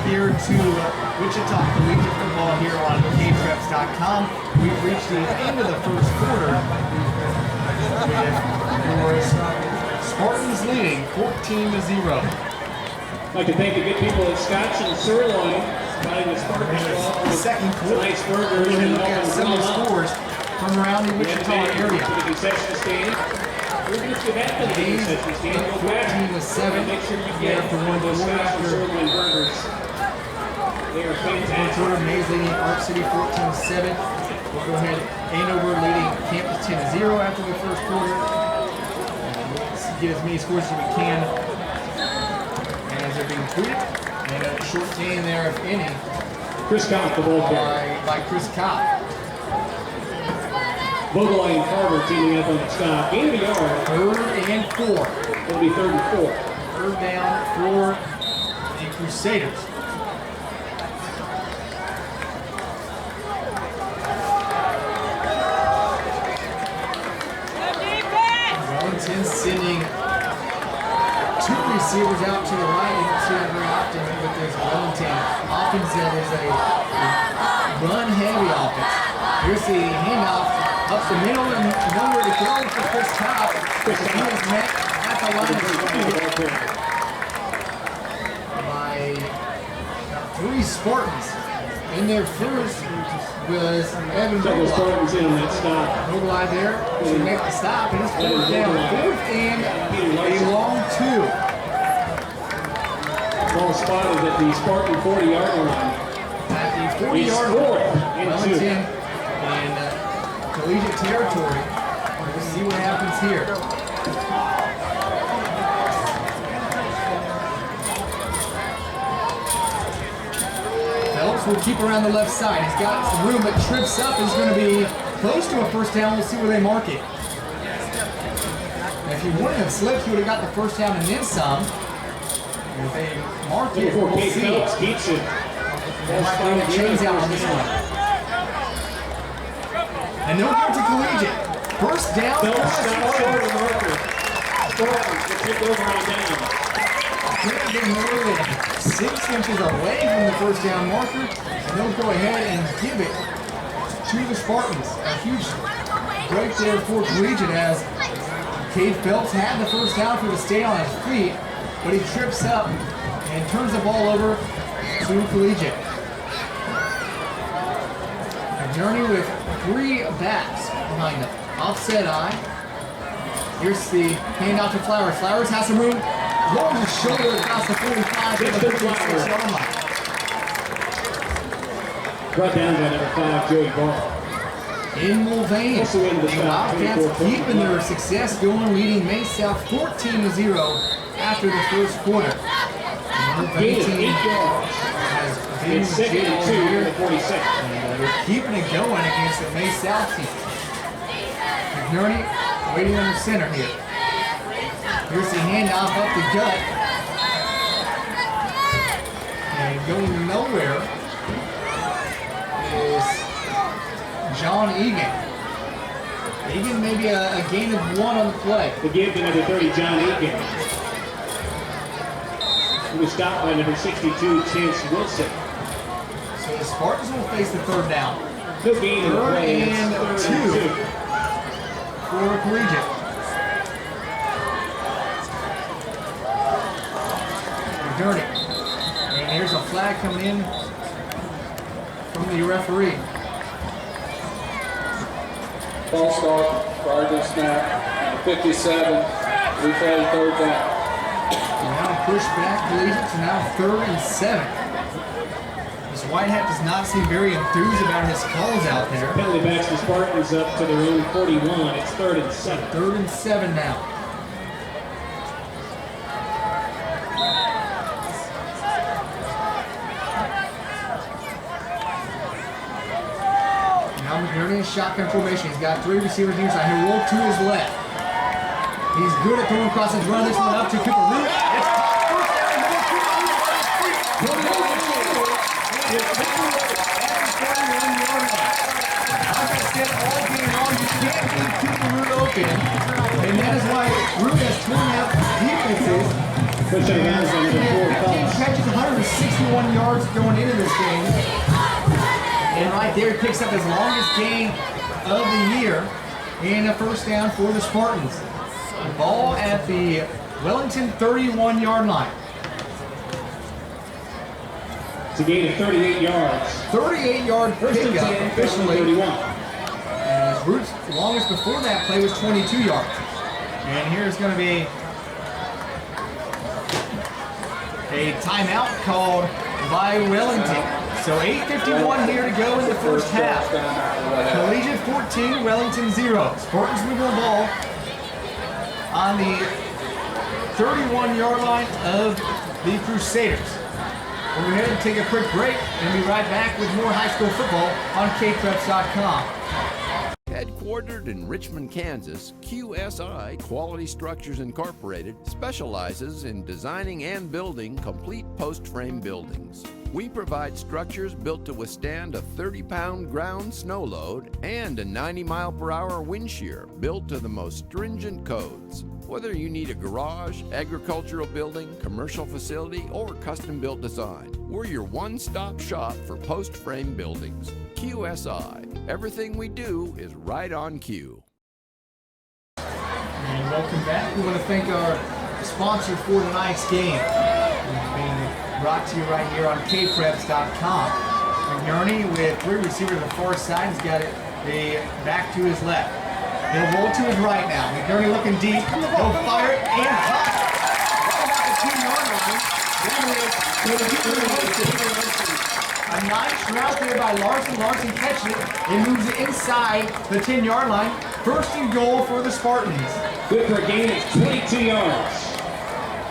Here to Wichita Collegiate football here on kpreps.com. We've reached the end of the first quarter with Spartans leading 14-0. I'd like to thank the good people at Scotch and Sirloin providing the Spartans the second quarter. Nice burgers We're and looking at some of the scores from around the Wichita area. The concession stand. We're going to get back to the concession stand. 14-7. Make sure you get after one those quarter Scotch and after. Sirloin burgers. They are fantastic. Mays leading Ark City 14-7. We'll go ahead. Andover leading Campus 10-0 after the first quarter. Let's get as many scores as we can as they're being tweeted. And a short gain there, if any, Chris Cobb, the ball carrier. by Chris Cobb. Vogel and Carver teaming up on the stop. Gain of a yard. 3rd and 4. It'll be 3rd and 4. 3rd down for the Crusaders. Wellington sending 2 receivers out to the right. You don't see that very often with this Wellington offense. That is a run-heavy offense. Here's the handoff up the middle and nowhere to go for Chris Cobb. He is met at the line of scrimmage by 3 Spartans. And their first was Evan Several Mobley. Spartans in on that stop. Mobley there to make the stop. And it's 4th down. 4th and a long 2. Ball spotted at the Spartan 40-yard line. At the 40-yard line. Wellington and Collegiate territory. We'll see what happens here. Phelps will keep around the left side. He's got some room, but trips up. Is going to be close to a first down. We'll see where they mark it. And if he wouldn't have slipped, he would have got the first down and then some. And if they mark it, we'll see. Phelps keeps it. They might bring the chains out on this one. And no good to Collegiate. First down. Phelps stops short of the marker. Spartans will take over on down. Could have been more than 6 inches away from the first down marker. And they'll go ahead and give it to the Spartans. A huge break there for Collegiate as Cade Phelps had the first down for the stay on his feet, but he trips up and turns the ball over to Collegiate. A journey with 3 backs behind them. Offset eye. Here's the handoff to Flowers. Flowers has some room. rolls his shoulder across the 45 to the 36-yard line. Brought down by number 5, Joey Barr. In Mulvane, Also in the the top, Wildcats 24 point keeping their success going, leading May South 14-0 after the first quarter. The Mulvane Gain of team 8 yards. has been It's second legit and all 2 year. to the 46. They're keeping it going against the May South team. McNerney waiting under center here. Here's the handoff up the gut. And going nowhere is John Egan. Egan maybe a gain of 1 on the play. The give to number 30, John Egan. He was stopped by number 62, Chance Wilson. So the Spartans will face the third down. No gain in the Third play. and It's 2 2. for Collegiate. Dirty. And here's a flag coming in from the referee. False start, prior to the snap, 57, replay third down. Now push back Collegiate to now 3rd and 7. This White Hat does not seem very enthused about his calls out there. Penalty backs the Spartans up to their own 41. It's 3rd and 7. 3rd and 7 now. Now McNerney in shotgun formation. He's got 3 receivers near side. He'll roll to his left. He's good at throwing across his run. This one up to Cooper Root. It's first down. Like I said all game long, you can't leave Cooper Root open. And that is why Root has torn out defenses. Push it around on number 4, 15 catches, 161 yards going into this game. And right there, he picks up his longest gain of the year and a first down for the Spartans. The ball at the Wellington 31-yard line. It's a gain of 38 yards. 38-yard First and pickup 10, officially. 31. As Root's longest before that play was 22 yards. And here's going to be a timeout called by Wellington. So 8:51 here to go in the first half. Collegiate 14, Wellington 0. Spartans moving the ball on the 31-yard line of the Crusaders. We'll go ahead and take a quick break and be right back with more high school football on kpreps.com. Headquartered in Richmond, Kansas, QSI Quality Structures Incorporated specializes in designing and building complete post-frame buildings. We provide structures built to withstand a 30-pound ground snow load and a 90-mile-per-hour wind shear built to the most stringent codes. Whether you need a garage, agricultural building, commercial facility, or custom-built design, we're your one-stop shop for post-frame buildings. QSI. Everything we do is right on cue. And welcome back. We want to thank our sponsor for tonight's game. It's being brought to you right here on kpreps.com. McNerney with 3 receivers on the far side. He's got it back to his left. He'll roll to his right now. McNerney looking deep. He'll fire it and hot. Right about the 2-yard line. A nice route there by Larson. Larson catches it and moves it inside the 10-yard line. First and goal for the Spartans. Good for a gain of 22 yards.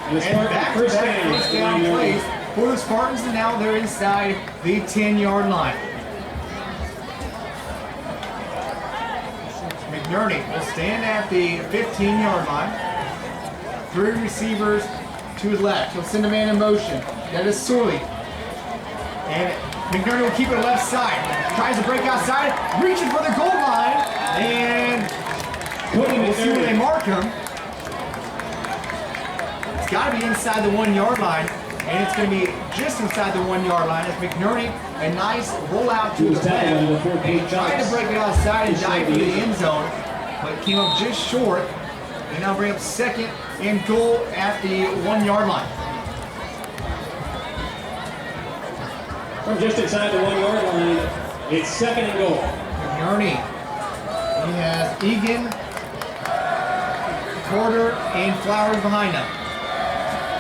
And the Spartans First down plays for the Spartans, and now they're inside the 10-yard line. McNerney will stand at the 15-yard line. 3 receivers to his left. He'll send a man in motion. That is Sorley. And McNerney will keep it left side. Tries to break outside. Reaching for the goal line. And we'll see where they mark him. It's got to be inside the 1-yard line. And it's going to be just inside the 1-yard line. As McNerney, a nice rollout to his left. He tried to break it outside and dive into the end zone, but came up just short. And now bring up second and goal at the 1-yard line. From just inside the 1-yard line, it's second and goal. McNerney. He has Egan, Carter, and Flowers behind him.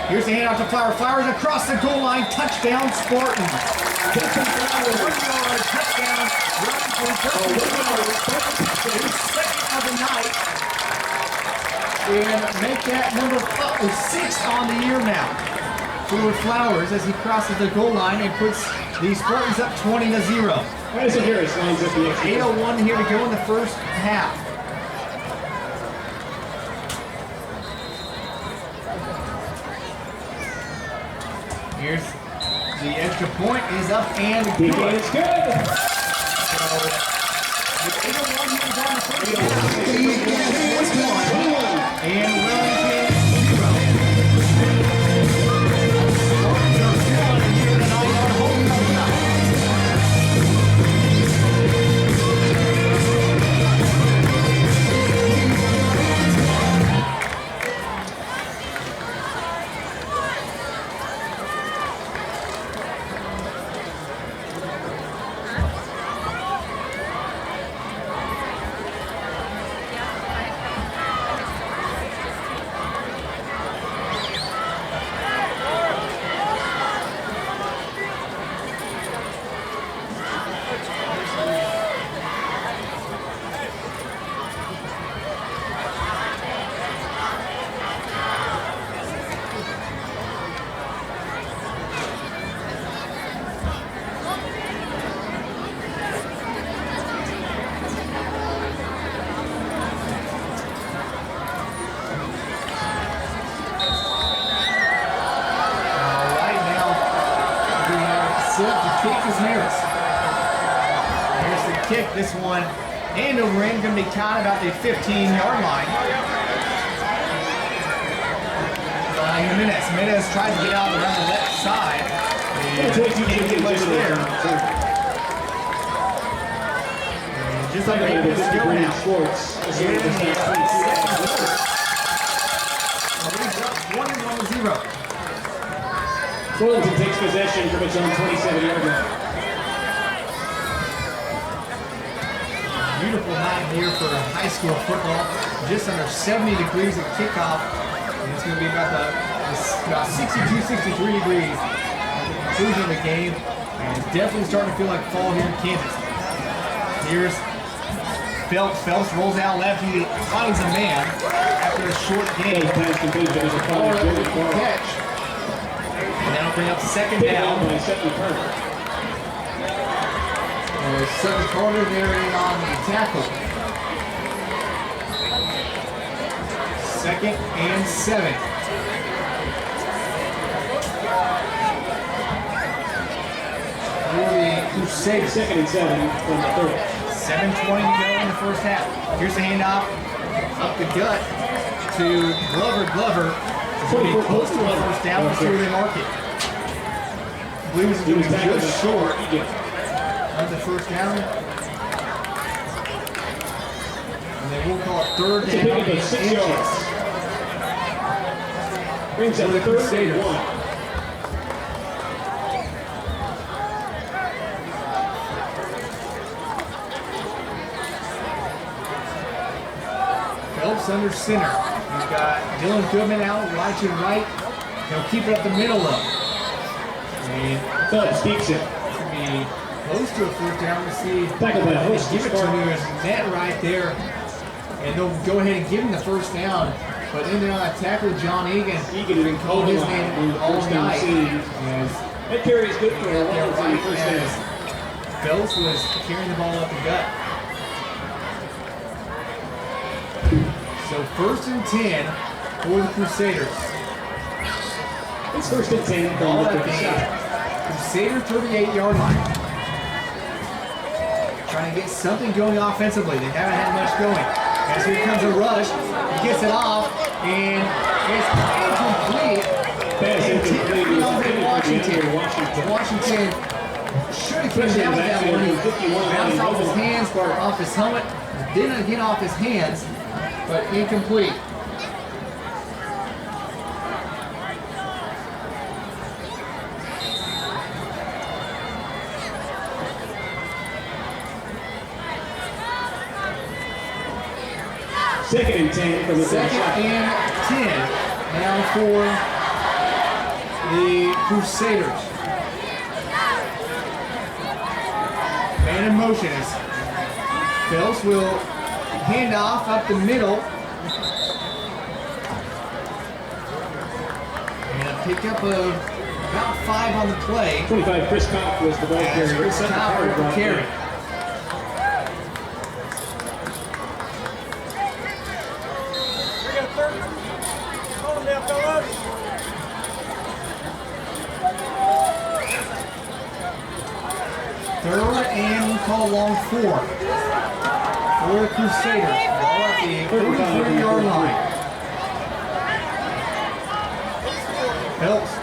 Here's the handoff to Flowers. Flowers across the goal line. Touchdown, Spartans. 1-yard touchdown. Second of the night. And make that number 6 on the year now for Flowers as he crosses the goal line and puts the Spartans up 20-0. Madison Harris lines up the extra. 8:01 here to go in the first half. Here's the extra point is up and good. It's good. So, with 8:01 here to go in the first half, and Wellington 0. Spartans are 2-1 here tonight on homecoming night. Kick this one and over in, going to be caught about the 15-yard line. Jimenez tries to get out around the left side. And can't get much there. And just like 8 minutes to go now. He's up 21-0. Wellington takes possession from its own 27-yard line. Beautiful night here for high school football. Just under 70 degrees at kickoff. And it's going to be about 62, 63 degrees at the conclusion of the game. And it's definitely starting to feel like fall here in Kansas. Here's Phelps. Phelps rolls out left. He finds a man after a short game. Catch. And that'll bring up second down. Sutton Carter there in on the tackle. 2nd and 7. For the Crusaders. 2nd and 7 from the 3rd. 7:20 to go in the first half. Here's the handoff up the gut to Glover. It's going to be close to a first down. Let's see where they mark it. Blues is going to be just short of the first down. And they will call it 3rd down and 6 yards. Brings up the 3rd and 1. Phelps under center. He's got Dylan Goodman out right to right. He'll keep it up the middle of. And Phelps keeps it. Should be close to a first down. Let's see. Tackle by Host. Give it to him. Net right there. And they'll go ahead and give him the first down. But in there on that tackle, John Egan has been called his name all night. That carry is good for a long time. First down. Phelps was carrying the ball up the gut. So 1st and 10 for the Crusaders. It's 1st and 10 from the Crusader 38-yard line. Trying to get something going offensively. They haven't had much going. As here comes a rush. He gets it off, and it's incomplete. Incomplete on Washington should have came down with that one. He bounced off his hands, or off his helmet. Didn't get off his hands, but incomplete. Second and 10 from the 2nd and 10. Now for the Crusaders. Man in motion as Phelps will hand off up the middle. And a pickup of about 5 on the play. 25, Chris Kopp was the ball carrier. Chris Kopp with the carry. Third and we call long 4 for the Crusaders. Ball at the 33-yard line. Phelps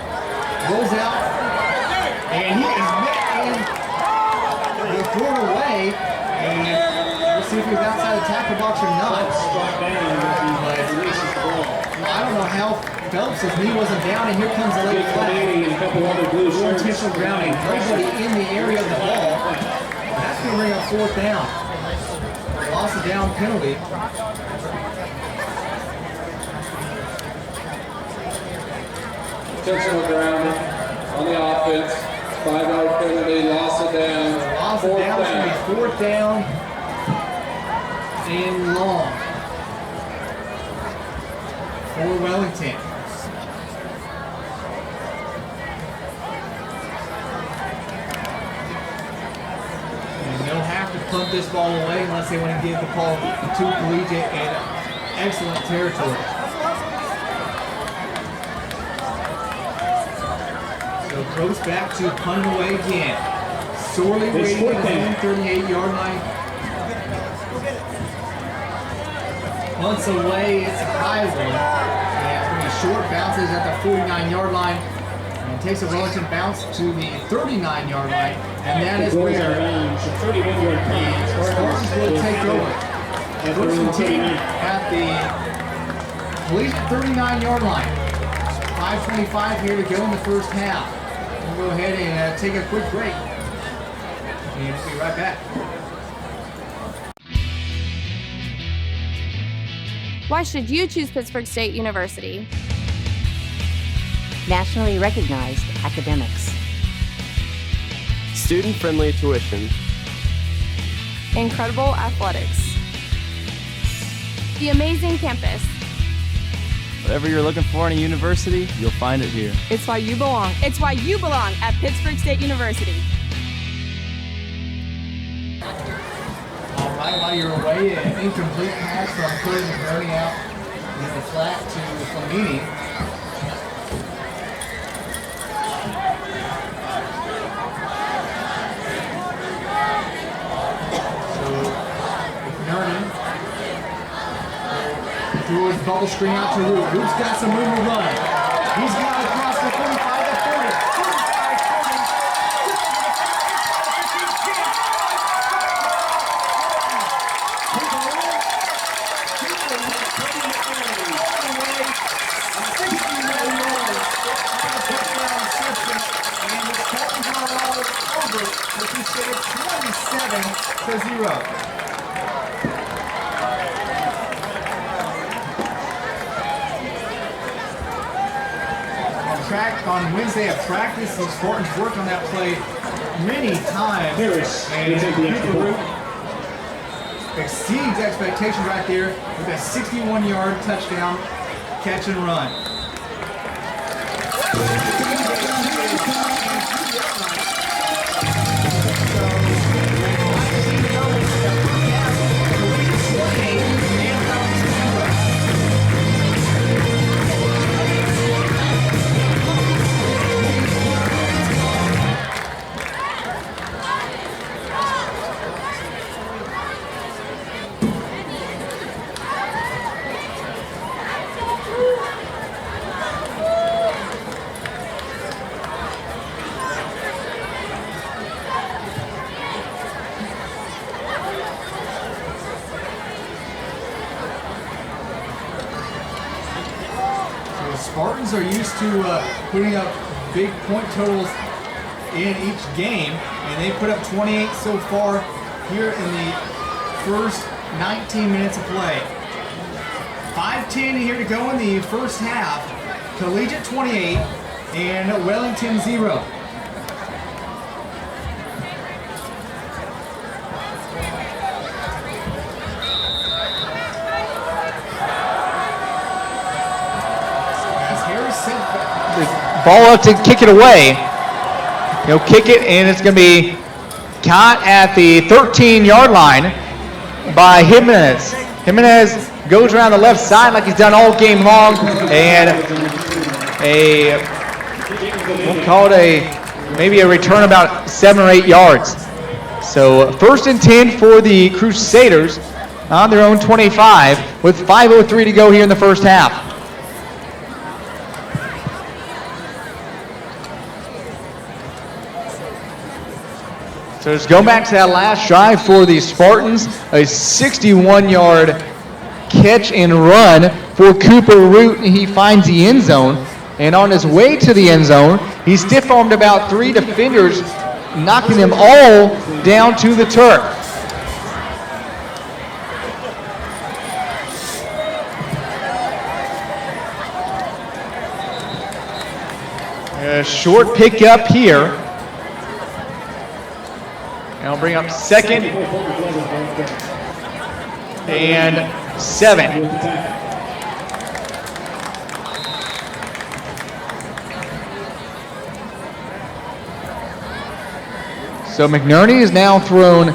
rolls out, and he is met and thrown away. And we'll see if he's outside the tackle box or not. I don't know how Phelps' knee wasn't down, and here comes the late flag. More intentional grounding. Nobody in the area of the ball. That's going to bring up 4th down. Loss of down penalty. Intentional grounding on the offense. 5-yard penalty, loss of down. Loss of down is going to be 4th down and long for Wellington. And they'll have to punt this ball away unless they want to give the ball to Collegiate in excellent territory. So goes back to punt away again. Sorely waiting at his own 38-yard line. Once away, it's a high one. And pretty short bounces at the 49-yard line. And takes a Wellington bounce to the 39-yard line. And that is where the Spartans will take over. First and 10 at the Collegiate 39-yard line. 5:25 here to go in the first half. We'll go ahead and take a quick break. And we'll be right back. Why should you choose Pittsburg State University? Nationally recognized academics. Student-friendly tuition. Incredible athletics. The amazing campus. Whatever you're looking for in a university, you'll find it here. It's why you belong. It's why you belong at Pittsburg State University. All right, while you're away, an incomplete pass from Curtis McBurney out in the flat to Flamini. So, McNernan threw his bubble screen out to Root. Root's got some room to run. He's got it across the 45 to 40. 27-0. Track on Wednesday at practice, the Spartans worked on that play many times. And Root exceeds expectations right there with a 61-yard touchdown catch and run. Spartans are used to putting up big point totals in each game, and they put up 28 so far here in the first 19 minutes of play. 5:10 here to go in the first half. Collegiate 28, and Wellington 0. Ball up to kick it away. He'll kick it, and it's going to be caught at the 13-yard line by Jimenez. Jimenez goes around the left side like he's done all game long, and we'll call it maybe a return about 7 or 8 yards. So 1st and 10 for the Crusaders on their own 25 with 5:03 to go here in the first half. So let's go back to that last drive for the Spartans. A 61-yard catch and run for Cooper Root. He finds the end zone. And on his way to the end zone, he stiff-armed about 3 defenders, knocking them all down to the turf. A short pickup here. And I'll bring up 2nd and 7. So McNerney has now thrown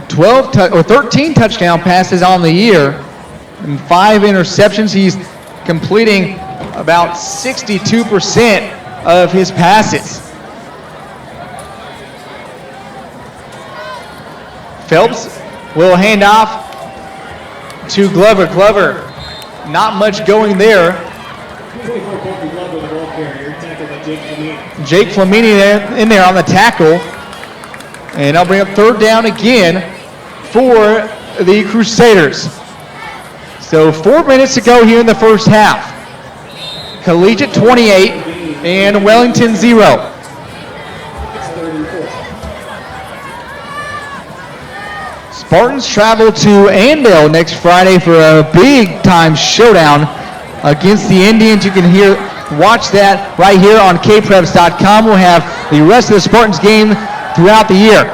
13 touchdown passes on the year and 5 interceptions. He's completing about 62% of his passes. Phelps will hand off to Glover. Glover, not much going there. Jake Flamini in there on the tackle. And I'll bring up 3rd down again for the Crusaders. So 4 minutes to go here in the first half. Collegiate 28 and Wellington 0. Spartans travel to Andale next Friday for a big-time showdown against the Indians. You can watch that right here on kpreps.com. We'll have the rest of the Spartans game throughout the year.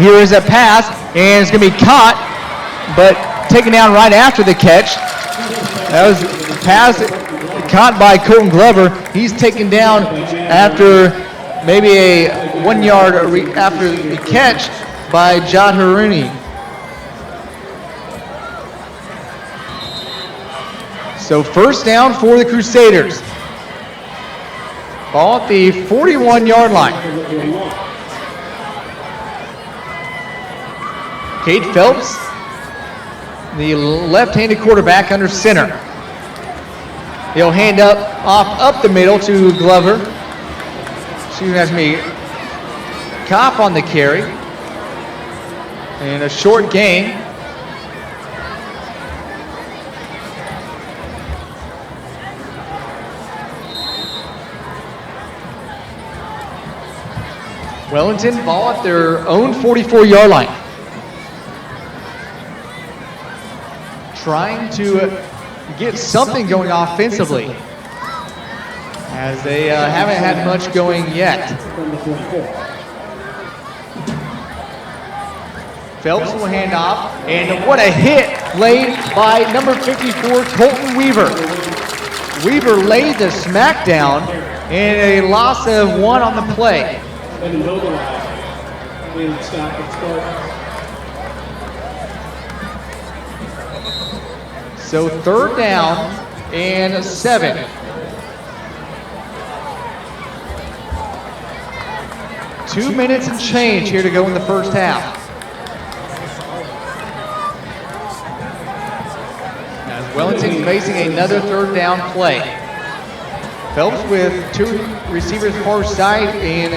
Here is a pass, and it's going to be caught, but taken down right after the catch. That was a pass caught by Colton Glover. He's taken down after maybe a 1 yard after the catch by Jad Haruni. So 1st down for the Crusaders. Ball at the 41-yard line. Cade Phelps, the left-handed quarterback under center. He'll hand off up the middle to Glover. She has me Kopp on the carry. And a short gain. Wellington ball at their own 44-yard line. Trying to get something going offensively, as they haven't had much going yet. Phelps will hand off, and what a hit laid by number 54, Colton Weaver. Weaver laid the smackdown, and a loss of 1 on the play. So 3rd down and 7. Two minutes and change here to go in the first half. As Wellington's facing another 3rd down play. Phelps with 2 receivers far side and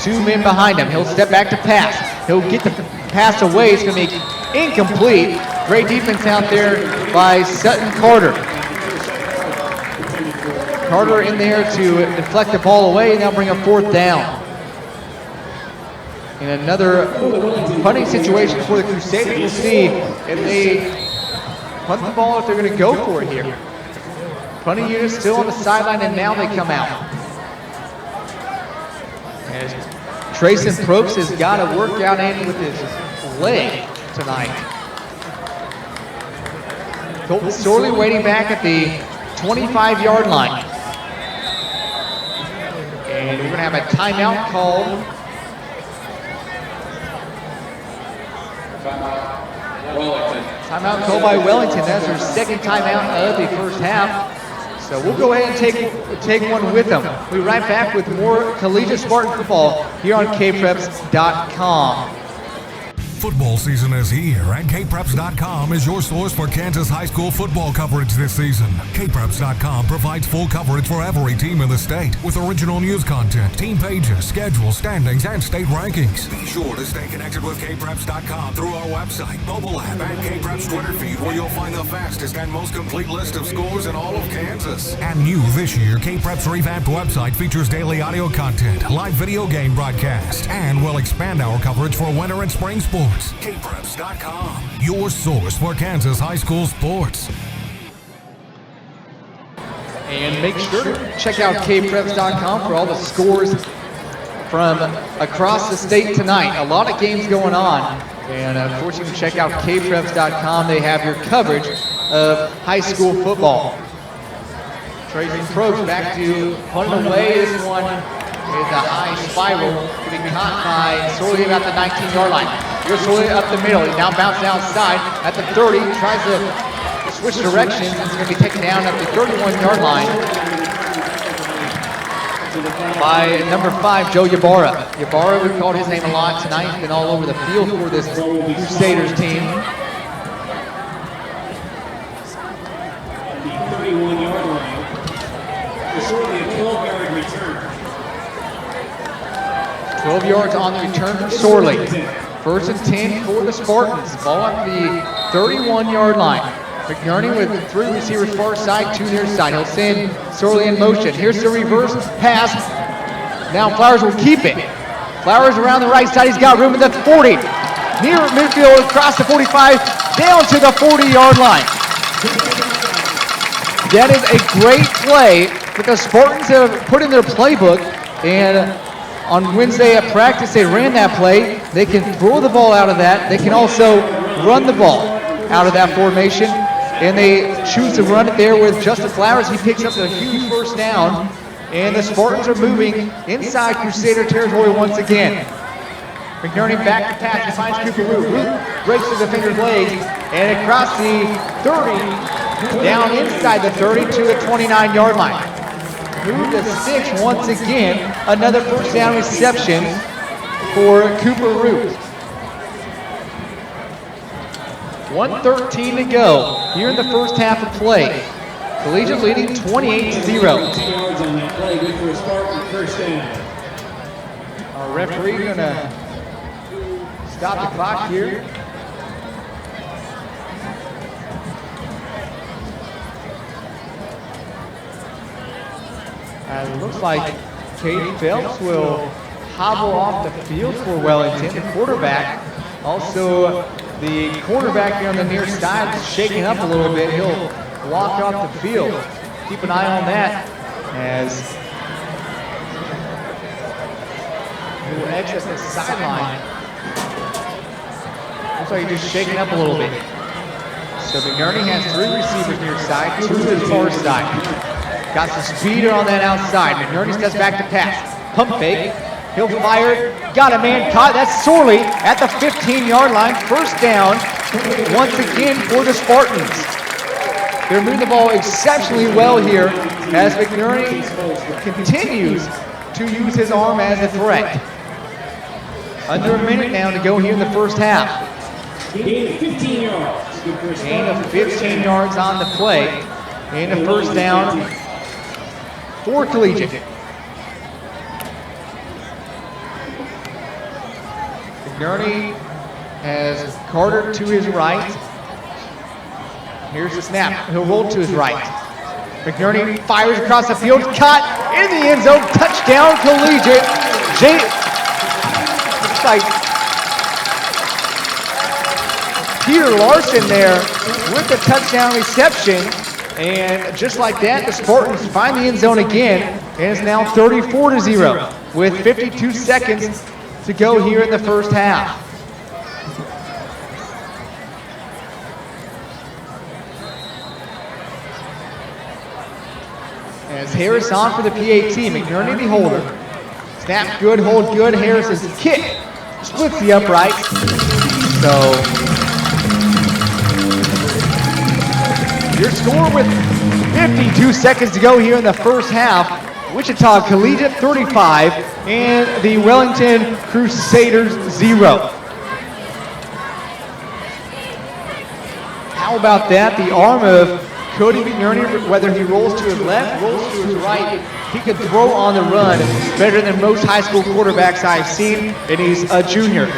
2 men behind him. He'll step back to pass. He'll get the pass away. It's going to be incomplete. Great defense out there by Sutton Carter. Carter in there to deflect the ball away, and they'll bring a 4th down. In another punting situation for the Crusaders, we'll see if they punt the ball, if they're going to go for it here. Punting unit still on the sideline, and now they come out. As Trayson Probst has got to work out in with his leg tonight. Colton Sorley waiting back at the 25-yard line. And we're going to have a timeout called. Wellington. Timeout called by Wellington. That's their second timeout of the first half. So we'll go ahead and take one with them. We'll be right back with more Collegiate Spartan football here on kpreps.com. Football season is here, and kpreps.com is your source for Kansas high school football coverage this season. kpreps.com provides full coverage for every team in the state with original news content, team pages, schedules, standings, and state rankings. Be sure to stay connected with kpreps.com through our website, mobile app, and kpreps Twitter feed, where you'll find the fastest and most complete list of scores in all of Kansas. And new this year, kpreps revamped website features daily audio content, live video game broadcasts, and will expand our coverage for winter and spring sports. kpreps.com, your source for Kansas high school sports. And make sure to check out kpreps.com for all the scores from across the state tonight. A lot of games going on. And of course, you can check out kpreps.com. They have your coverage of high school football. Trayson Probst back to punting away. This one is a high spiral, getting caught by Sorley about the 19-yard line. Here's Sorley up the middle. He now bounces outside at the 30. Tries to switch directions. It's going to be taken down at the 31-yard line by number 5, Joe Ybarra. Ybarra, we've called his name a lot tonight. He's been all over the field for this Crusaders team. The 31-yard line. It's only a 12-yard return. 12 yards on the return from Sorley. First and 10 for the Spartans. Ball at the 31-yard line. McNerney with 3 receivers far side, 2 near side. He'll send Sorley in motion. Here's the reverse pass. Now Flowers will keep it. Flowers around the right side. He's got room at the 40. Near midfield, across the 45, down to the 40-yard line. That is a great play that the Spartans have put in their playbook. And on Wednesday at practice, they ran that play. They can throw the ball out of that. They can also run the ball out of that formation. And they choose to run it there with Justin Flowers. He picks up a huge first down. And the Spartans are moving inside Crusader territory once again. McNerney back to pass. He finds Cooper Root. Root breaks the defender's legs. And across the 30, down inside the 30 to the 29-yard line. Move to 6 once again. Another first down reception for Cooper Root. 1:13 to go here in the first half of play. Collegiate leading 28-0. Our referee gonna stop the clock here. And it looks like Kate Phelps will hobble off the field for Wellington, the quarterback. Also, the cornerback here on the near side is shaking up a little bit. He'll walk off the field. Keep an eye on that as he'll exit the sideline. Looks like he's just shaking up a little bit. So McNerney has 3 receivers near side, 2 to the far side. Got some speeder on that outside. McNerney steps back to pass. Pump fake. He'll fire it. Got a man caught. That's Sorley at the 15-yard line. First down once again for the Spartans. They're moving the ball exceptionally well here as McNerney continues to use his arm as a threat. Under a minute now to go here in the first half. Gain of 15 yards. Gain of 15 yards on the play. And a first down for Collegiate. McNerney has Carter to his right. Here's the snap. He'll roll to his right. McNerney fires across the field. Caught in the end zone. Touchdown, Collegiate. Looks like Peter Larson there with the touchdown reception. And just like that, the Spartans find the end zone again. And it's now 34-0. with 52 seconds to go here in the first half. As Harris on for the PAT, McNerney the holder. Snap good, hold good. Harris's kick splits the upright. So your score with 52 seconds to go here in the first half. Wichita Collegiate 35 and the Wellington Crusaders 0. How about that? The arm of Cody McNerney, whether he rolls to his left, rolls to his right, he could throw on the run better than most high school quarterbacks I've seen, and he's a junior.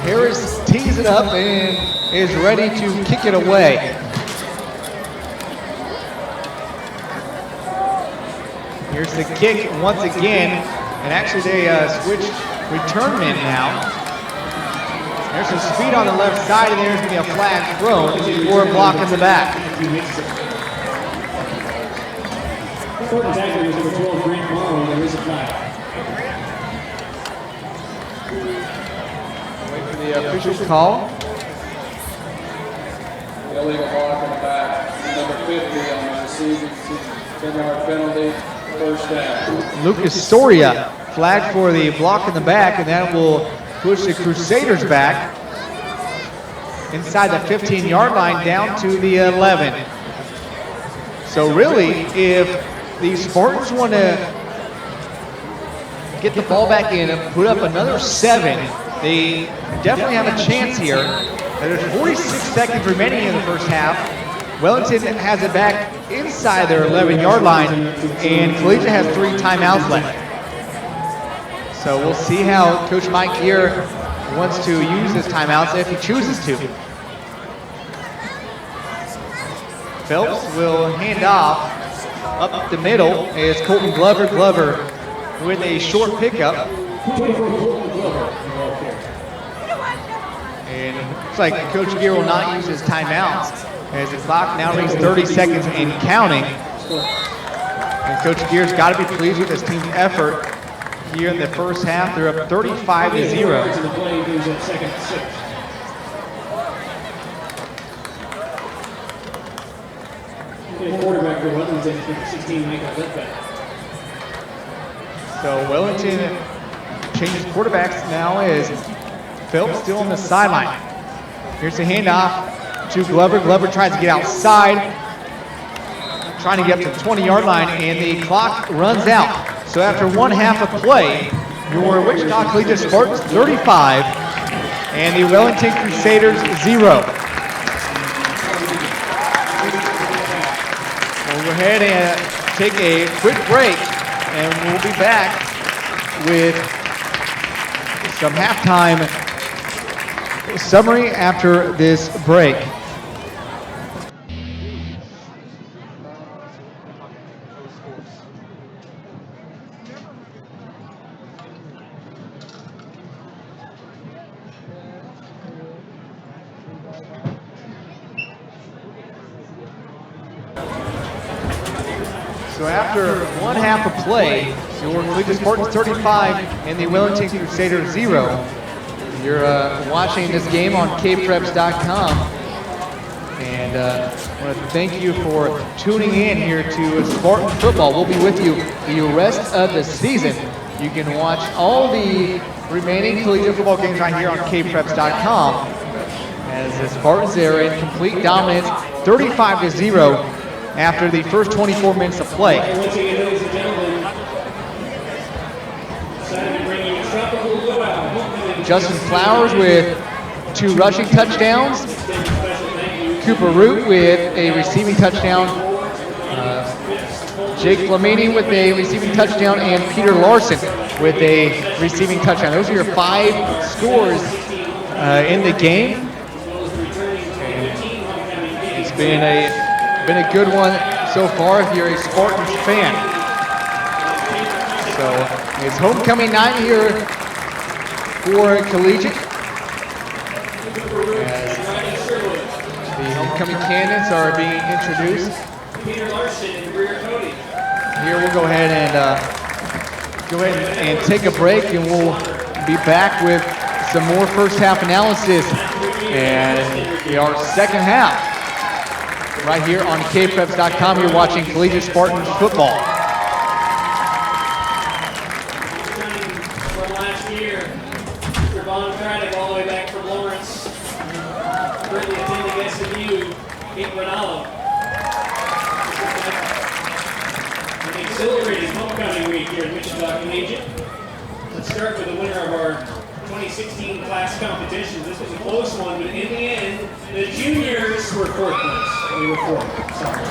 Harris tees it up and is ready to kick it away. Here's the kick once again, and actually they switched return men now. There's some speed on the left side, and there's going to be a flag thrown for a block in the back. Important tackle was number 12, Grant Morrow. There is a flag. The official call. Illegal block in the back. Number 50 on the receiving 10-yard penalty. First down. Lucas Soria flagged for the block in the back, and that will push the Crusaders back inside the 15-yard line down to the 11. So really, if the Spartans want to get the ball back in and put up another 7, they definitely have a chance here. There's 46 seconds remaining in the first half. Wellington has it back inside their 11-yard line, and Collegiate has 3 timeouts left. So we'll see how Coach Mike here wants to use his timeouts if he chooses to. Phelps will hand off up the middle as Colton Glover. Glover with a short pickup. And it looks like Coach Gear will not use his timeouts as the clock now reads 30 seconds and counting. And Coach Gear's got to be pleased with his team's effort here in the first half. They're up 35-0. Quarterback for Wellington, 16, Michael Littbeck. So Wellington changes quarterbacks now as Phelps still on the sideline. Here's the handoff to Glover. Glover tries to get outside, trying to get up to the 20-yard line, and the clock runs out. So after one half of play, your Wichita Collegiate Spartans 35 and the Wellington Crusaders 0. We'll go ahead and take a quick break, and we'll be back with some halftime summary after this break. So after one half of play, your Collegiate Spartans 35 and the Wellington Crusaders 0. You're watching this game on kpreps.com. And I want to thank you for tuning in here to Spartan football. We'll be with you the rest of the season. You can watch all the remaining collegiate football games right here on kpreps.com. As the Spartans are in complete dominance, 35-0. After the first 24 minutes of play. Once again, ladies and gentlemen, excited to bring you Tropical Blowout. Justin Flowers with 2 rushing touchdowns. Cooper Root with a receiving touchdown. Jake Flamini with a receiving touchdown, and Peter Larson with a receiving touchdown. Those are your 5 scores in the game. It's been a good one so far if you're a Spartans fan. So it's homecoming night here for Collegiate. As the homecoming candidates are being introduced. Here we'll go ahead and take a break, and we'll be back with some more first half analysis and our second half right here on kpreps.com. You're watching Collegiate Spartans football. From last year, Mr. Von Craddock all the way back from Lawrence, currently attending SMU, Kate Ronaldo. An exhilarating homecoming week here at Wichita Collegiate. Let's start with the winner of our 2016 class competitions. This was a close one, but in the end, the juniors were 4th place. They were 4th. Sorry.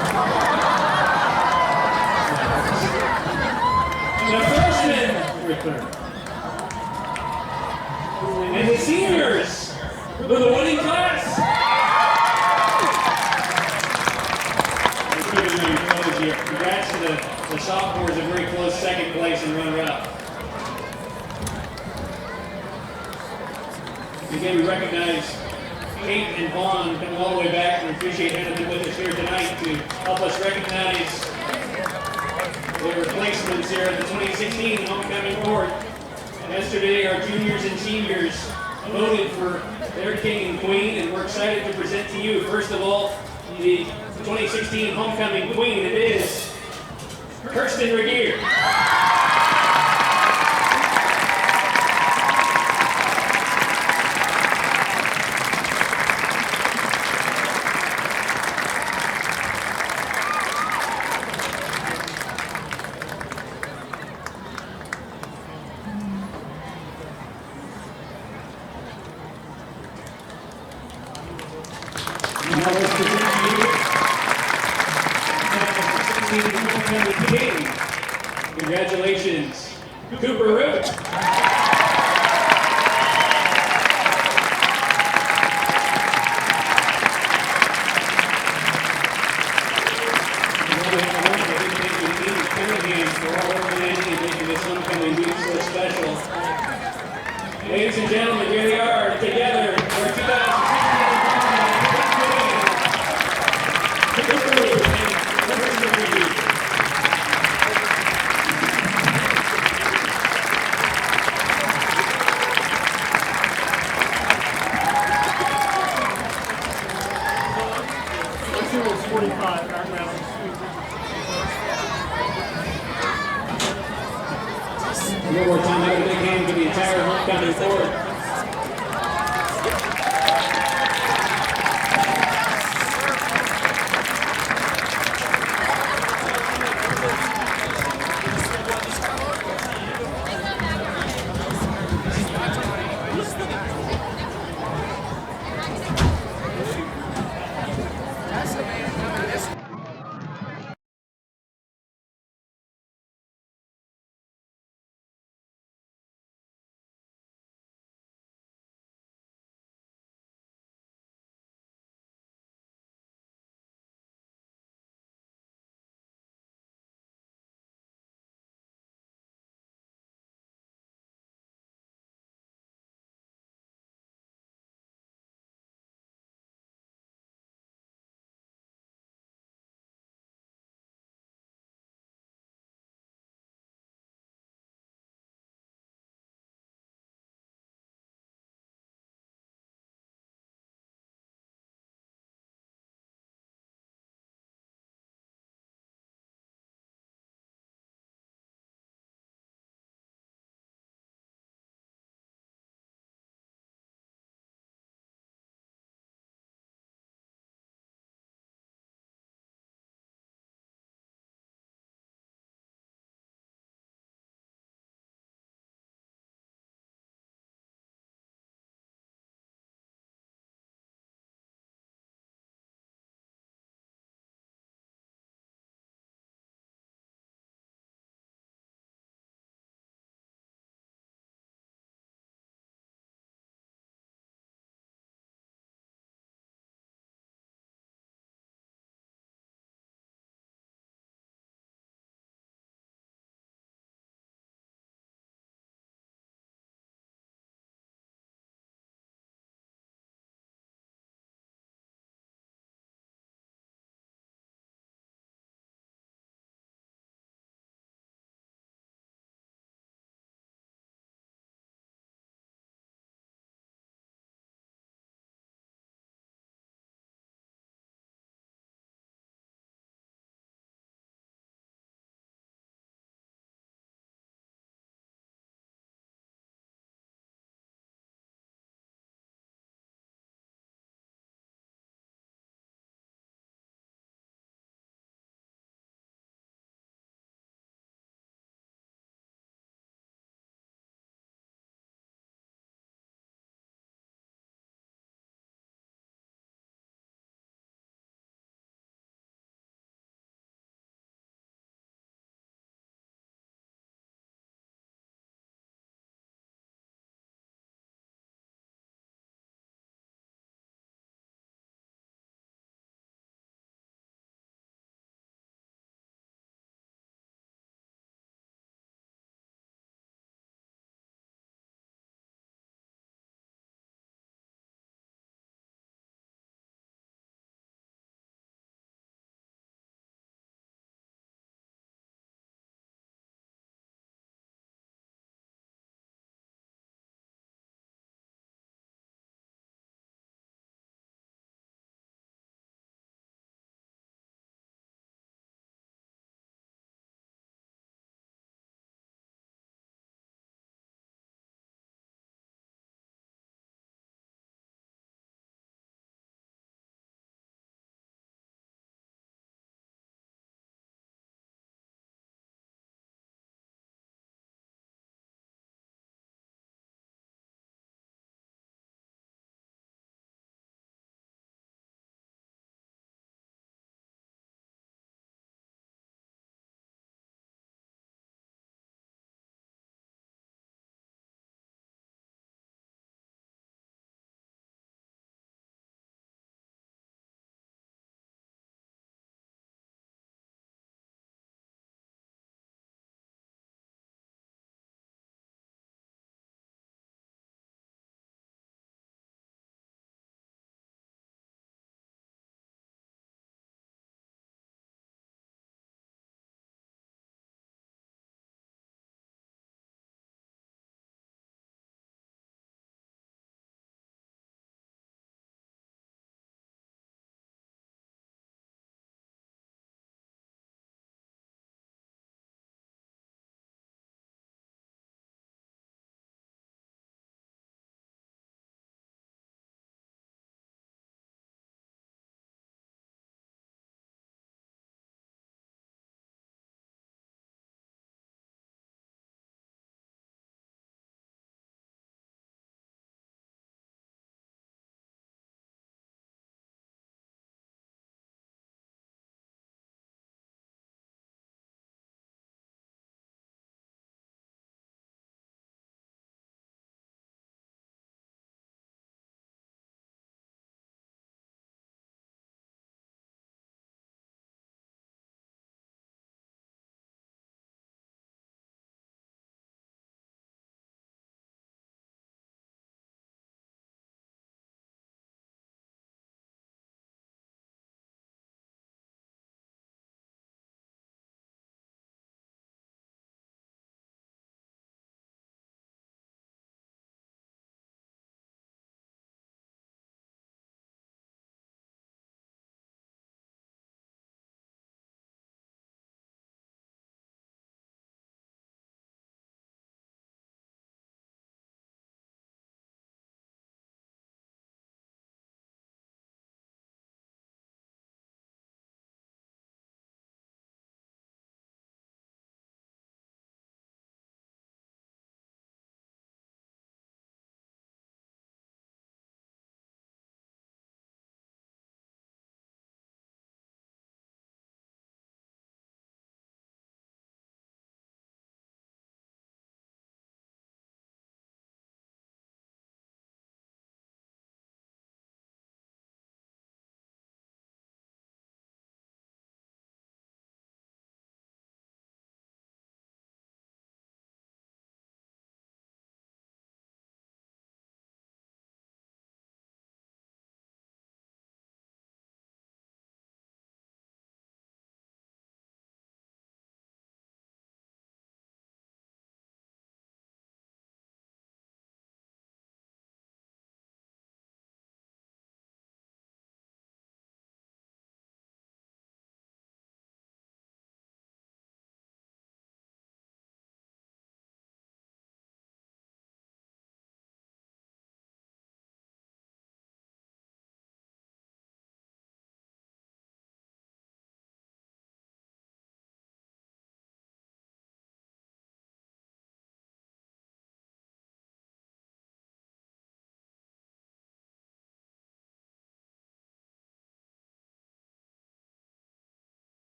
The freshmen were 3rd. And the seniors were the winning class. Congrats to the sophomores, a very close 2nd place and runner-up. Again, we recognize Kate and Vaughn coming all the way back. We appreciate having them with us here tonight to help us recognize their replacements here at the 2016 homecoming board. Yesterday, our juniors and seniors voted for their king and queen, and we're excited to present to you, first of all, the 2016 homecoming queen. It is Kirsten Regier. Congratulations, Cooper Root. Ladies and gentlemen, here they are together. We're 2016. One more time, have a big hand for the entire homecoming board.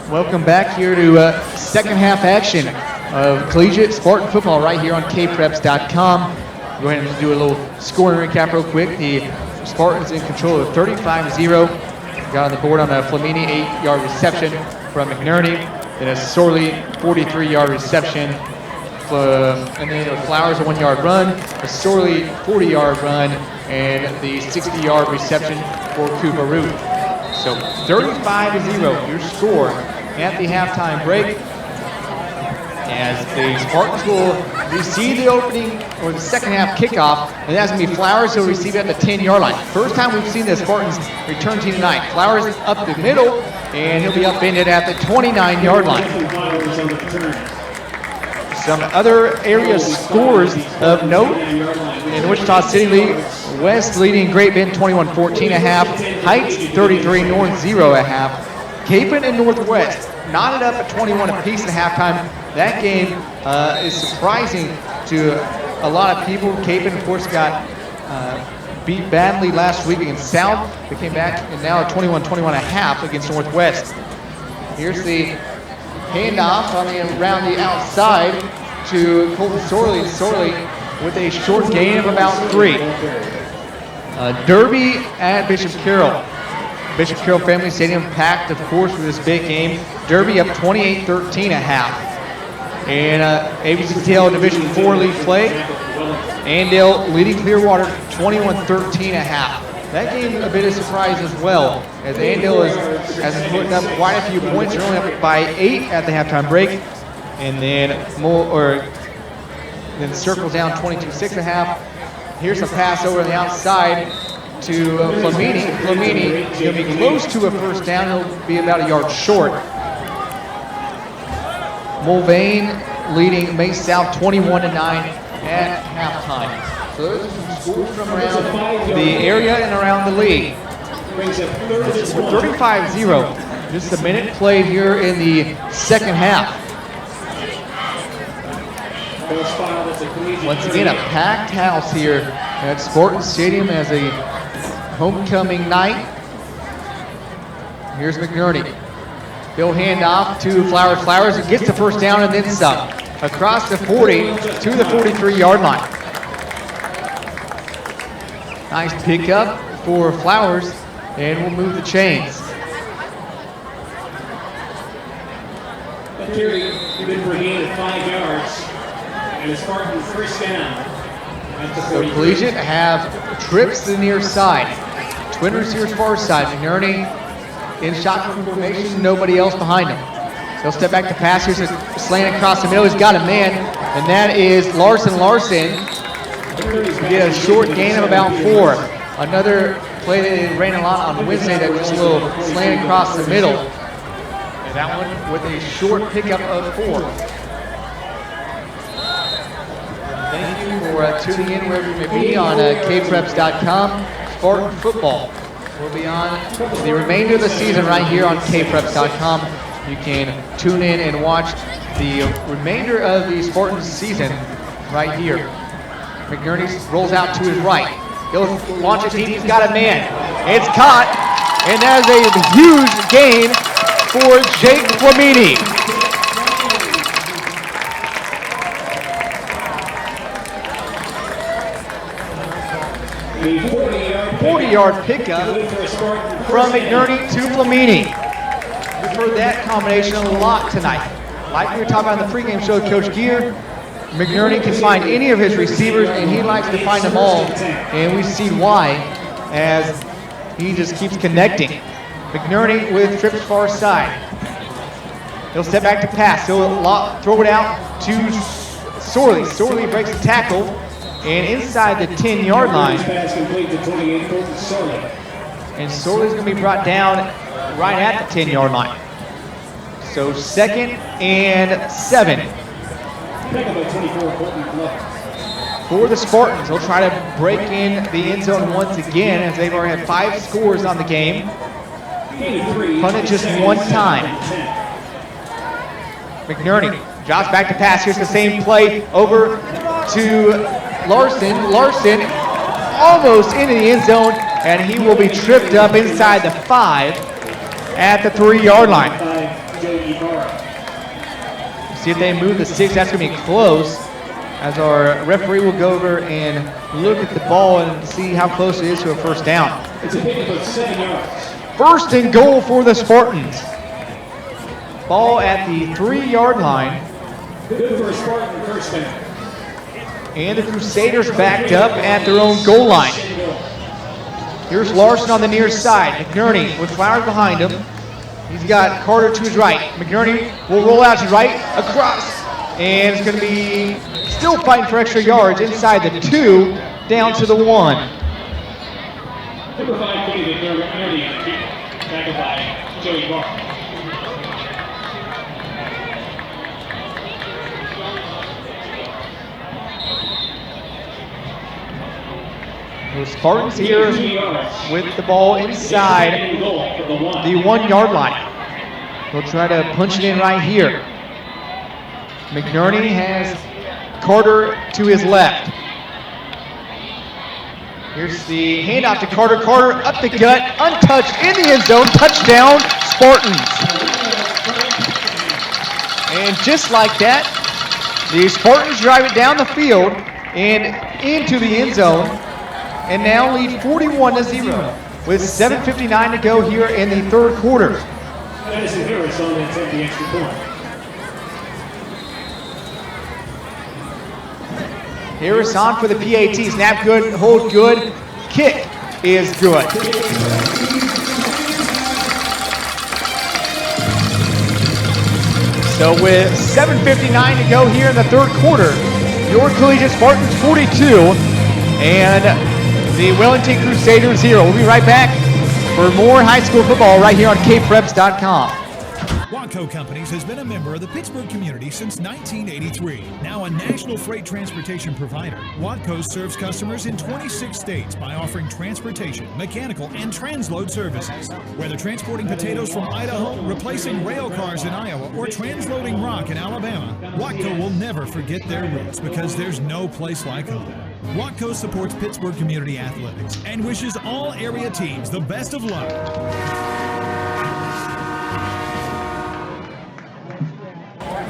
Welcome back here to second half action of Collegiate Spartan football right here on kpreps.com. Go ahead and do a little scoring recap real quick. The Spartans in control of 35-0. Got on the board on a Flamini 8-yard reception from McNerney. Then a Sorley 43-yard reception. And then Flowers a 1-yard run, a Sorley 40-yard run, and the 60-yard reception for Cooper Root. So 35-0, your score at the halftime break. As the Spartans will receive the opening or the second half kickoff, and that's going to be Flowers who'll receive it at the 10-yard line. First time we've seen the Spartans return team tonight. Flowers up the middle, and he'll be upended at the 29-yard line. Some other area scores of note in Wichita City League. West leading Great Bend 21-14 at half. Heights 33, North 0 at half. Capon and Northwest knotted up at 21 apiece at halftime. That game is surprising to a lot of people. Capon, of course, got beat badly last week against South. They came back and now at 21-21 at half against Northwest. Here's the handoff around the outside to Colton Sorley. Sorley with a short gain of about 3. Derby at Bishop Carroll. Bishop Carroll Family Stadium packed, of course, for this big game. Derby up 28-13 at half. And ABCTL Division 4 league play. Andale leading Clearwater 21-13 at half. That game a bit of surprise as well, as Andale has been putting up quite a few points. They're only up by 8 at the halftime break. And then circles down 22-6 at half. Here's a pass over on the outside to Flamini. Flamini will be close to a first down. He'll be about a yard short. Mulvane leading Mace South 21-9 at halftime. So those are some scores from around the area and around the league. 35-0. Just a minute played here in the second half. Once again, a packed house here at Spartan Stadium as a homecoming night. Here's McNerney. He'll hand off to Flowers. Flowers gets the first down and then some. Across the 40 to the 43-yard line. Nice pickup for Flowers, and we'll move the chains. That carry good for a gain of 5 yards. And a Spartan first down. So Collegiate have trips to the near side. Twin receivers far side. McNerney in shotgun formation, nobody else behind him. They'll step back to pass. Here's a slant across the middle. He's got a man, and that is Larson. Larson get a short gain of about 4. Another play that they ran a lot on Wednesday, that was a little slant across the middle. And that one with a short pickup of 4. Thank you for tuning in wherever you may be on kpreps.com. Spartan football will be on the remainder of the season right here on kpreps.com. You can tune in and watch the remainder of the Spartans season right here. McNerney rolls out to his right. He'll launch it deep. He's got a man. It's caught, and that is a huge gain for Jake Flamini. 40-yard pickup from McNerney to Flamini. We've heard that combination a lot tonight. Like we were talking about in the pregame show with Coach Gear, McNerney can find any of his receivers, and he likes to find them all, and we see why as he just keeps connecting. McNerney with trips far side. He'll step back to pass. He'll throw it out to Sorley. Sorley breaks the tackle, and inside the 10-yard line. And Sorley's going to be brought down right at the 10-yard line. So 2nd and 7. For the Spartans, they'll try to break in the end zone once again, as they've already had 5 scores on the game. Punted just 1 time. McNerney drops back to pass. Here's the same play over to Larson. Larson almost into the end zone, and he will be tripped up inside the 5 at the 3-yard line. Joey Ibarra. See if they move the sticks. That's going to be close, as our referee will go over and look at the ball and see how close it is to a first down. It's a pickup of 7 yards. First and goal for the Spartans. Ball at the 3-yard line. Good for a Spartan first down. And the Crusaders backed up at their own goal line. Here's Larson on the near side. McNerney with Flowers behind him. He's got Carter to his right. McNerney will roll out to his right, across. And it's going to be still fighting for extra yards inside the 2, down to the 1. Number 5, David McNerney on the kick. Tackled by Joey Ibarra. The Spartans here with the ball inside the 1-yard line. They'll try to punch it in right here. McNerney has Carter to his left. Here's the handoff to Carter. Carter up the gut, untouched in the end zone. Touchdown, Spartans. And just like that, the Spartans drive it down the field and into the end zone, and now lead 41-0 with 7:59 to go here in the third quarter. Madison Harris on that the extra point. Harris on for the PAT. Snap good, hold good, kick is good. So with 7:59 to go here in the third quarter, your Collegiate Spartans 42 and the Wellington Crusaders 0. We'll be right back for more high school football right here on kpreps.com. Watco Companies has been a member of the Pittsburgh community since 1983. Now a national freight transportation provider, Watco serves customers in 26 states by offering transportation, mechanical, and transload services. Whether transporting potatoes from Idaho, replacing rail cars in Iowa, or transloading rock in Alabama, Watco will never forget their roots because there's no place like home. Watco supports Pittsburgh community athletics and wishes all area teams the best of luck.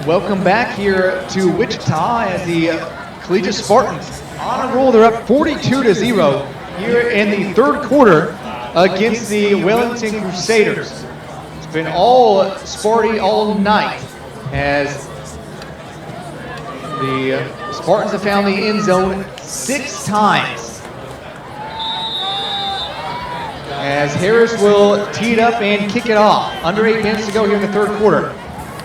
Welcome back here to Wichita as the Collegiate Spartans on a roll. They're up 42-0 here in the third quarter against the Wellington Crusaders. It's been all Sparty all night as the Spartans have found the end zone 6 times. As Harris will tee it up and kick it off. Under 8 minutes to go here in the third quarter.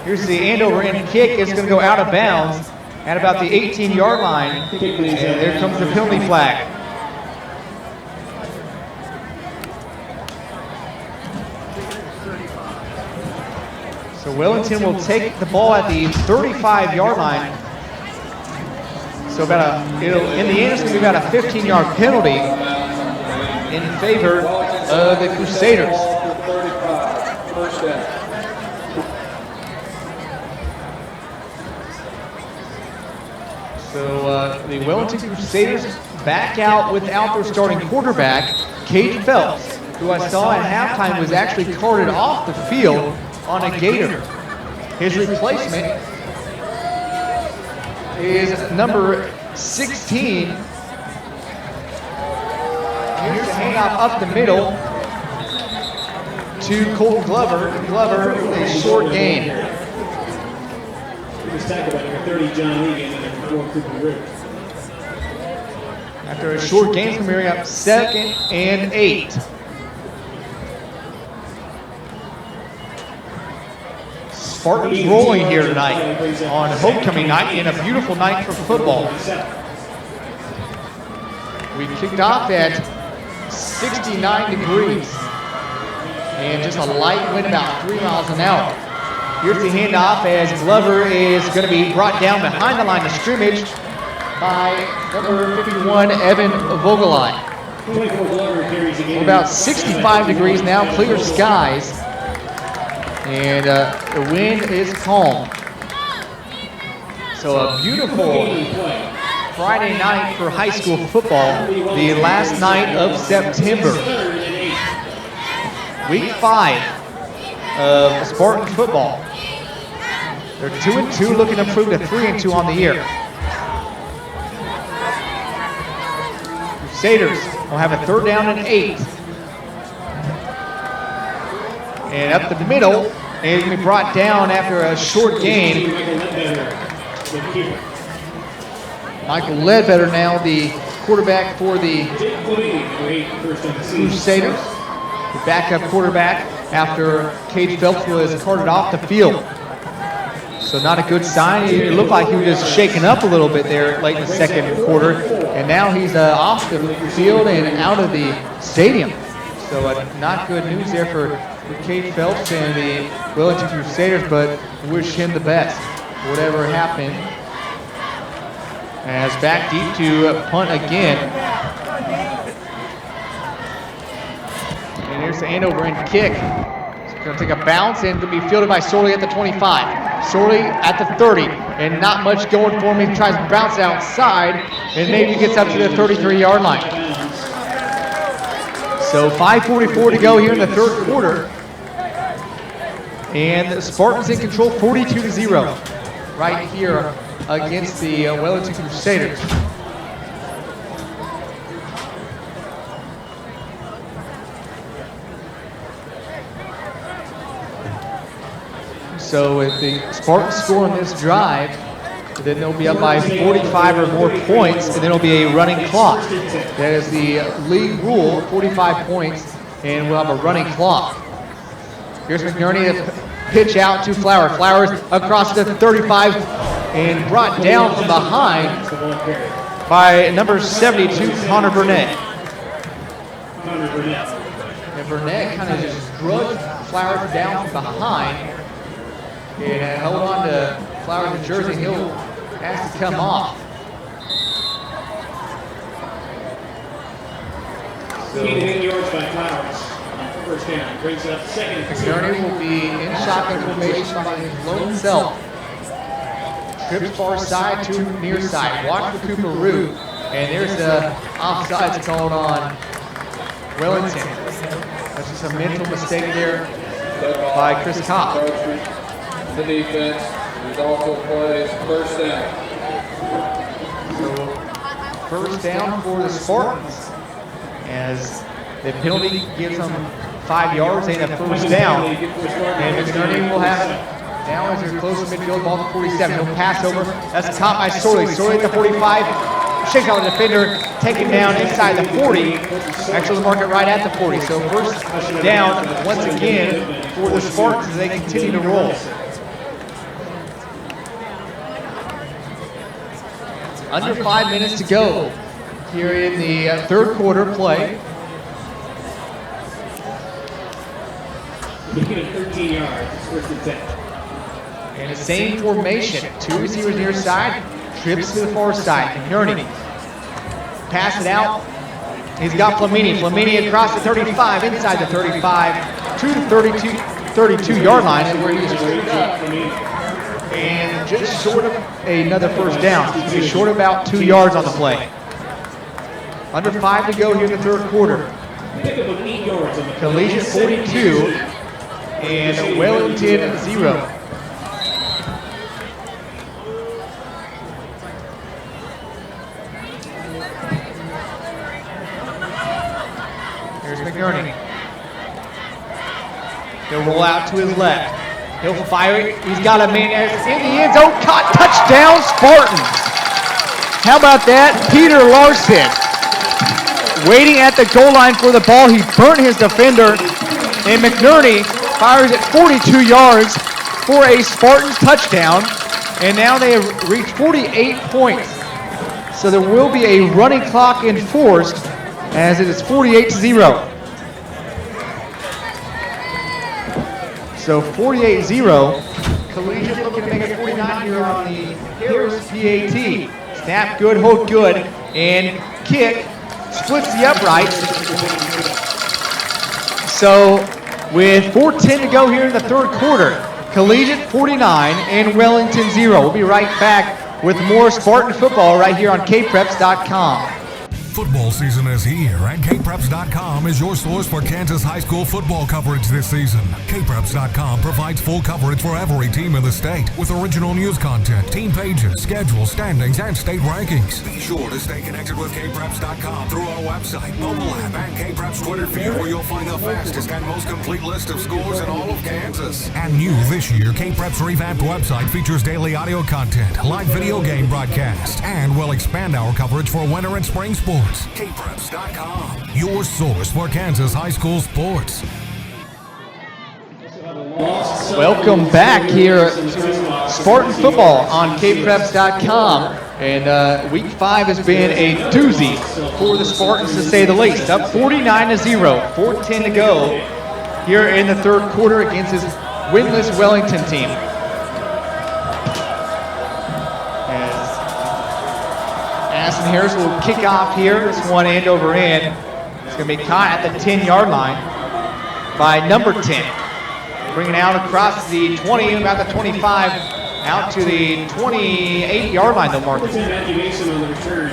Here's the handover and kick. It's going to go out of bounds at about the 18-yard line. And there comes the penalty flag. So Wellington will take the ball at the 35-yard line. So in the end, it's going to be about a 15-yard penalty in favor of the Crusaders. First down. So the Wellington Crusaders back out without their starting quarterback, Cade Phelps, who I saw at halftime was actually carted off the field on a gator. His replacement is number 16. Here's the handoff up the middle to Colton Glover. Glover, a short gain. He was tackled by number 30, John Regan, and number 4, Cooper Ritter. After a short gain, it's going to bring up 2nd and 8. Spartans rolling here tonight on homecoming night and a beautiful night for football. We kicked off at 69 degrees and just a light wind about 3 miles an hour. Here's the handoff as Glover is going to be brought down behind the line of scrimmage by number 51, Evan Vogelai. We're about 65 degrees now, clear skies, and the wind is calm. So a beautiful Friday night for high school football, the last night of September. Week 5 of Spartan football. They're 2-2, looking to improve to 3-2 on the year. Crusaders will have a 3rd down and 8. And up the middle, and it's going to be brought down after a short gain. Michael Ledbetter now the quarterback for the Crusaders. The backup quarterback after Cage Phelps was carted off the field. So not a good sign. It looked like he was just shaken up a little bit there late in the second quarter. And now he's off the field and out of the stadium. So not good news there for Cage Phelps and the Wellington Crusaders, but wish him the best. Whatever happened. As back deep to punt again. And here's the handover and kick. It's going to take a bounce and going to be fielded by Sorley at the 25. Sorley at the 30. And not much going for him. He tries to bounce outside and maybe gets up to the 33-yard line. So 5:44 to go here in the 3rd quarter. And the Spartans in control 42-0 right here against the Wellington Crusaders. So if the Spartans score on this drive, then they'll be up by 45 or more points, and then it'll be a running clock. That is the league rule, 45 points, and we'll have a running clock. Here's McNerney to pitch out to Flowers. Flowers across the 35 and brought down from behind by number 72, Connor Burnett. And Burnett kind of just drugged Flowers down from behind and held on to Flowers' jersey. He'll have to come off. So, 8 yards by Flowers. First down. Brings up second. McNerney will be in shotgun formation by his lone self. Trips far side to near side. Watch for Cooper Root. And there's the offsides called on Wellington. That's just a mental mistake there by Chris Kopp. The defense, who's also plays first down. So, first down for the Spartans as the penalty gives them 5 yards and a first down. And McNerney will have it now as they're close to midfield, ball to 47. He'll pass over. That's caught by Sorley. Sorley at the 45. Shakes out the defender, taken down inside the 40. Actually, the market right at the 40. So first down once again for the Spartans as they continue to roll. Under 5 minutes to go here in the 3rd quarter play. Looking at 13 yards, it's first and 10. And the same formation, 2 receivers near side, trips to the far side. McNerney pass it out. He's got Flamini. Flamini across the 35, inside the 35, to the 32-yard line, and where he's straight up. And just short of another first down. He's short about 2 yards on the play. Under 5 to go here in the 3rd quarter. Collegiate 42 and Wellington 0. Here's McNerney. He'll roll out to his left. He'll fire it. He's got a man in the end zone. Caught. Touchdown, Spartans. How about that? Peter Larson waiting at the goal line for the ball. He burnt his defender. And McNerney fires it 42 yards for a Spartans touchdown. And now they have reached 48 points. So there will be a running clock enforced as it is 48-0. So 48-0. Collegiate looking to make it 49 here on the Harris PAT. Snap good, hold good, and kick splits the uprights. So with 4:10 to go here in the 3rd quarter, Collegiate 49 and Wellington 0. We'll be right back with more Spartan football right here on kpreps.com. Football season is here, and KPreps.com is your source for Kansas high school football coverage this season. KPreps.com provides full coverage for every team in the state with original news content, team pages, schedules, standings, and state rankings. Be sure to stay connected with KPreps.com through our website, mobile app, and KPreps Twitter feed, where you'll find the fastest and most complete list of scores in all of Kansas. And new this year, KPreps' revamped website features daily audio content, live video game broadcasts, and will expand our coverage for winter and spring sports. KPreps.com, your source for Kansas high school sports. Welcome back here to Spartan football on KPreps.com. And week 5 has been a doozy for the Spartans, to say the least. Up 49-0, 4:10 to go here in the third quarter against his winless Wellington team. Aston Harris will kick off here. This one end over end. It's going to be caught at the 10-yard line by number 10. Bringing it out across the 20, about the 25, out to the 28-yard line, though, Marcus. Matthew Mason on the return.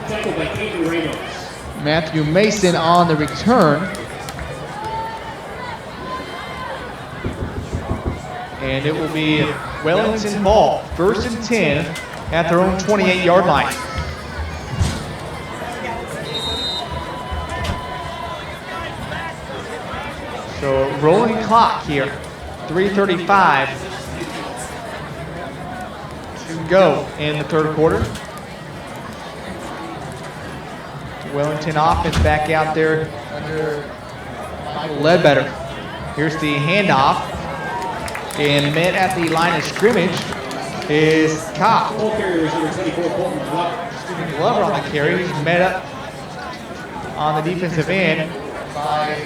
Tackled by Caden Ramos. Matthew Mason on the return. And it will be Wellington ball, 1st and 10 at their own 28-yard line. So rolling clock here, 3:35 to go in the third quarter. Wellington offense back out there under Michael Ledbetter. Here's the handoff, and met at the line of scrimmage is Kopp. Glover on the carry. He's met up on the defensive end by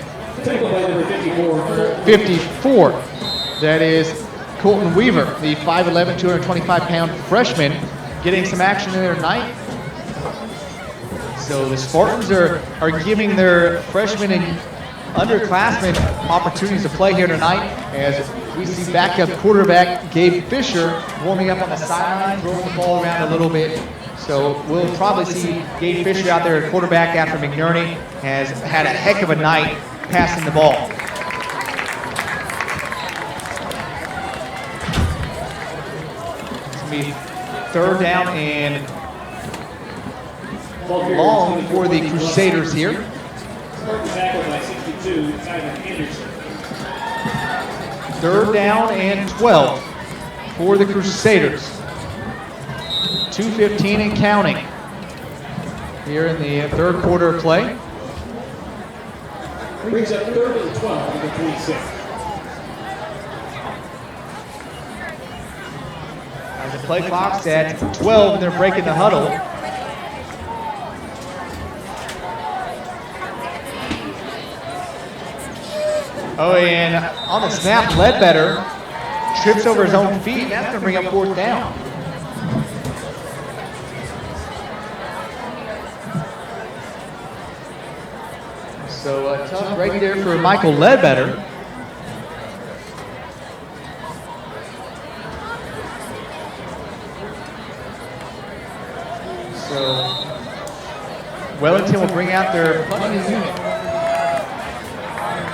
54. That is Colton Weaver, the 5'11", 225-pound freshman, getting some action in there tonight. So the Spartans are giving their freshmen and underclassmen opportunities to play here tonight, as we see backup quarterback Gabe Fisher warming up on the sideline, throwing the ball around a little bit. So we'll probably see Gabe Fisher out there at quarterback after McNerney has had a heck of a night passing the ball. It's going to be 3rd down and long for the Crusaders here. Tackled by 62, Tyler Anderson. 3rd down and 12 for the Crusaders. 2:15 and counting here in the third quarter of play. Brings up 3rd and 12 at the 26. As the play clock's at 12, and they're breaking the huddle. Oh, and on the snap, Ledbetter trips over his own feet, and that's going to bring up 4th down. So a tough break there for Michael Ledbetter. So Wellington will bring out their punting unit.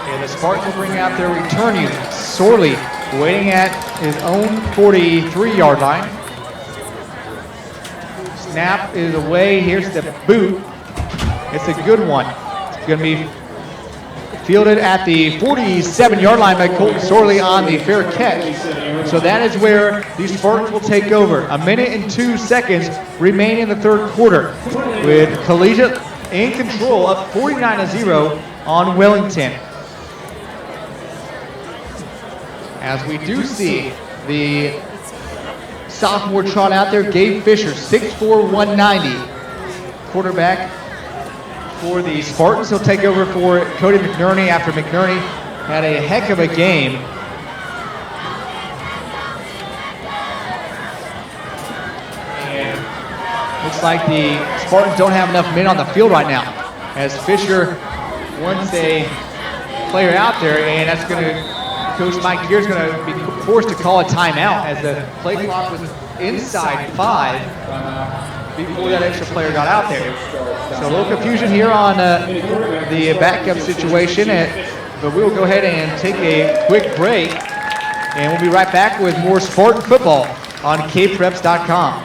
And the Spartans will bring out their return unit. Sorley waiting at his own 43-yard line. Snap is away. Here's the boot. It's a good one. Going to be fielded at the 47-yard line by Colton Sorley on the fair catch. So that is where the Spartans will take over. 1 minute and 2 seconds remaining in the third quarter, with Collegiate in control, up 49-0 on Wellington. As we do see the sophomore trot out there, Gabe Fisher, 6'4", 190, quarterback for the Spartans. He'll take over for Cody McNerney after McNerney had a heck of a game. And looks like the Spartans don't have enough men on the field right now, as Fisher wants a player out there, and that's going to, Coach Mike Gear's going to be forced to call a timeout as the play clock was inside 5. before that extra player got out there. So a little confusion here on the backup situation, but we'll go ahead and take a quick break, and we'll be right back with more Spartan football on kpreps.com.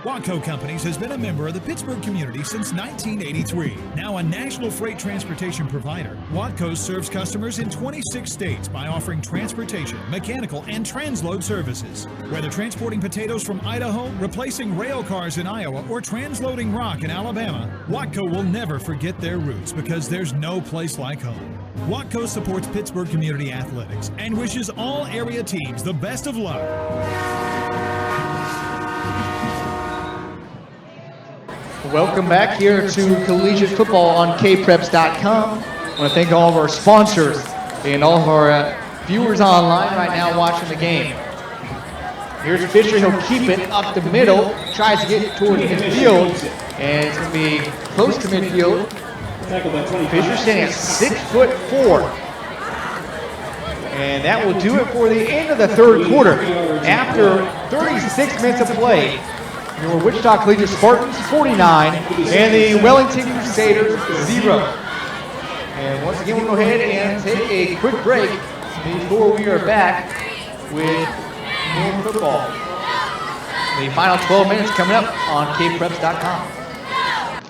Watco Companies has been a member of the Pittsburgh community since 1983. Now a national freight transportation provider, Watco serves customers in 26 states by offering transportation, mechanical, and transload services. Whether transporting potatoes from Idaho, replacing rail cars in Iowa, or transloading rock in Alabama, Watco will never forget their roots because there's no place like home. Watco supports Pittsburgh community athletics and wishes all area teams the best of luck. Welcome back here to Collegiate Football on kpreps.com. I want to thank all of our sponsors and all of our viewers online right now watching the game. Here's Fisher. He'll keep it up the middle, tries to get towards midfield, and it's going to be close to midfield. Fisher standing at 6'4". And that will do it for the end of the third quarter. After 36 minutes of play, your Wichita Collegiate Spartans 49 and the Wellington Crusaders 0. And once again, we'll go ahead and take a quick break before we are back with more football. The final 12 minutes coming up on kpreps.com.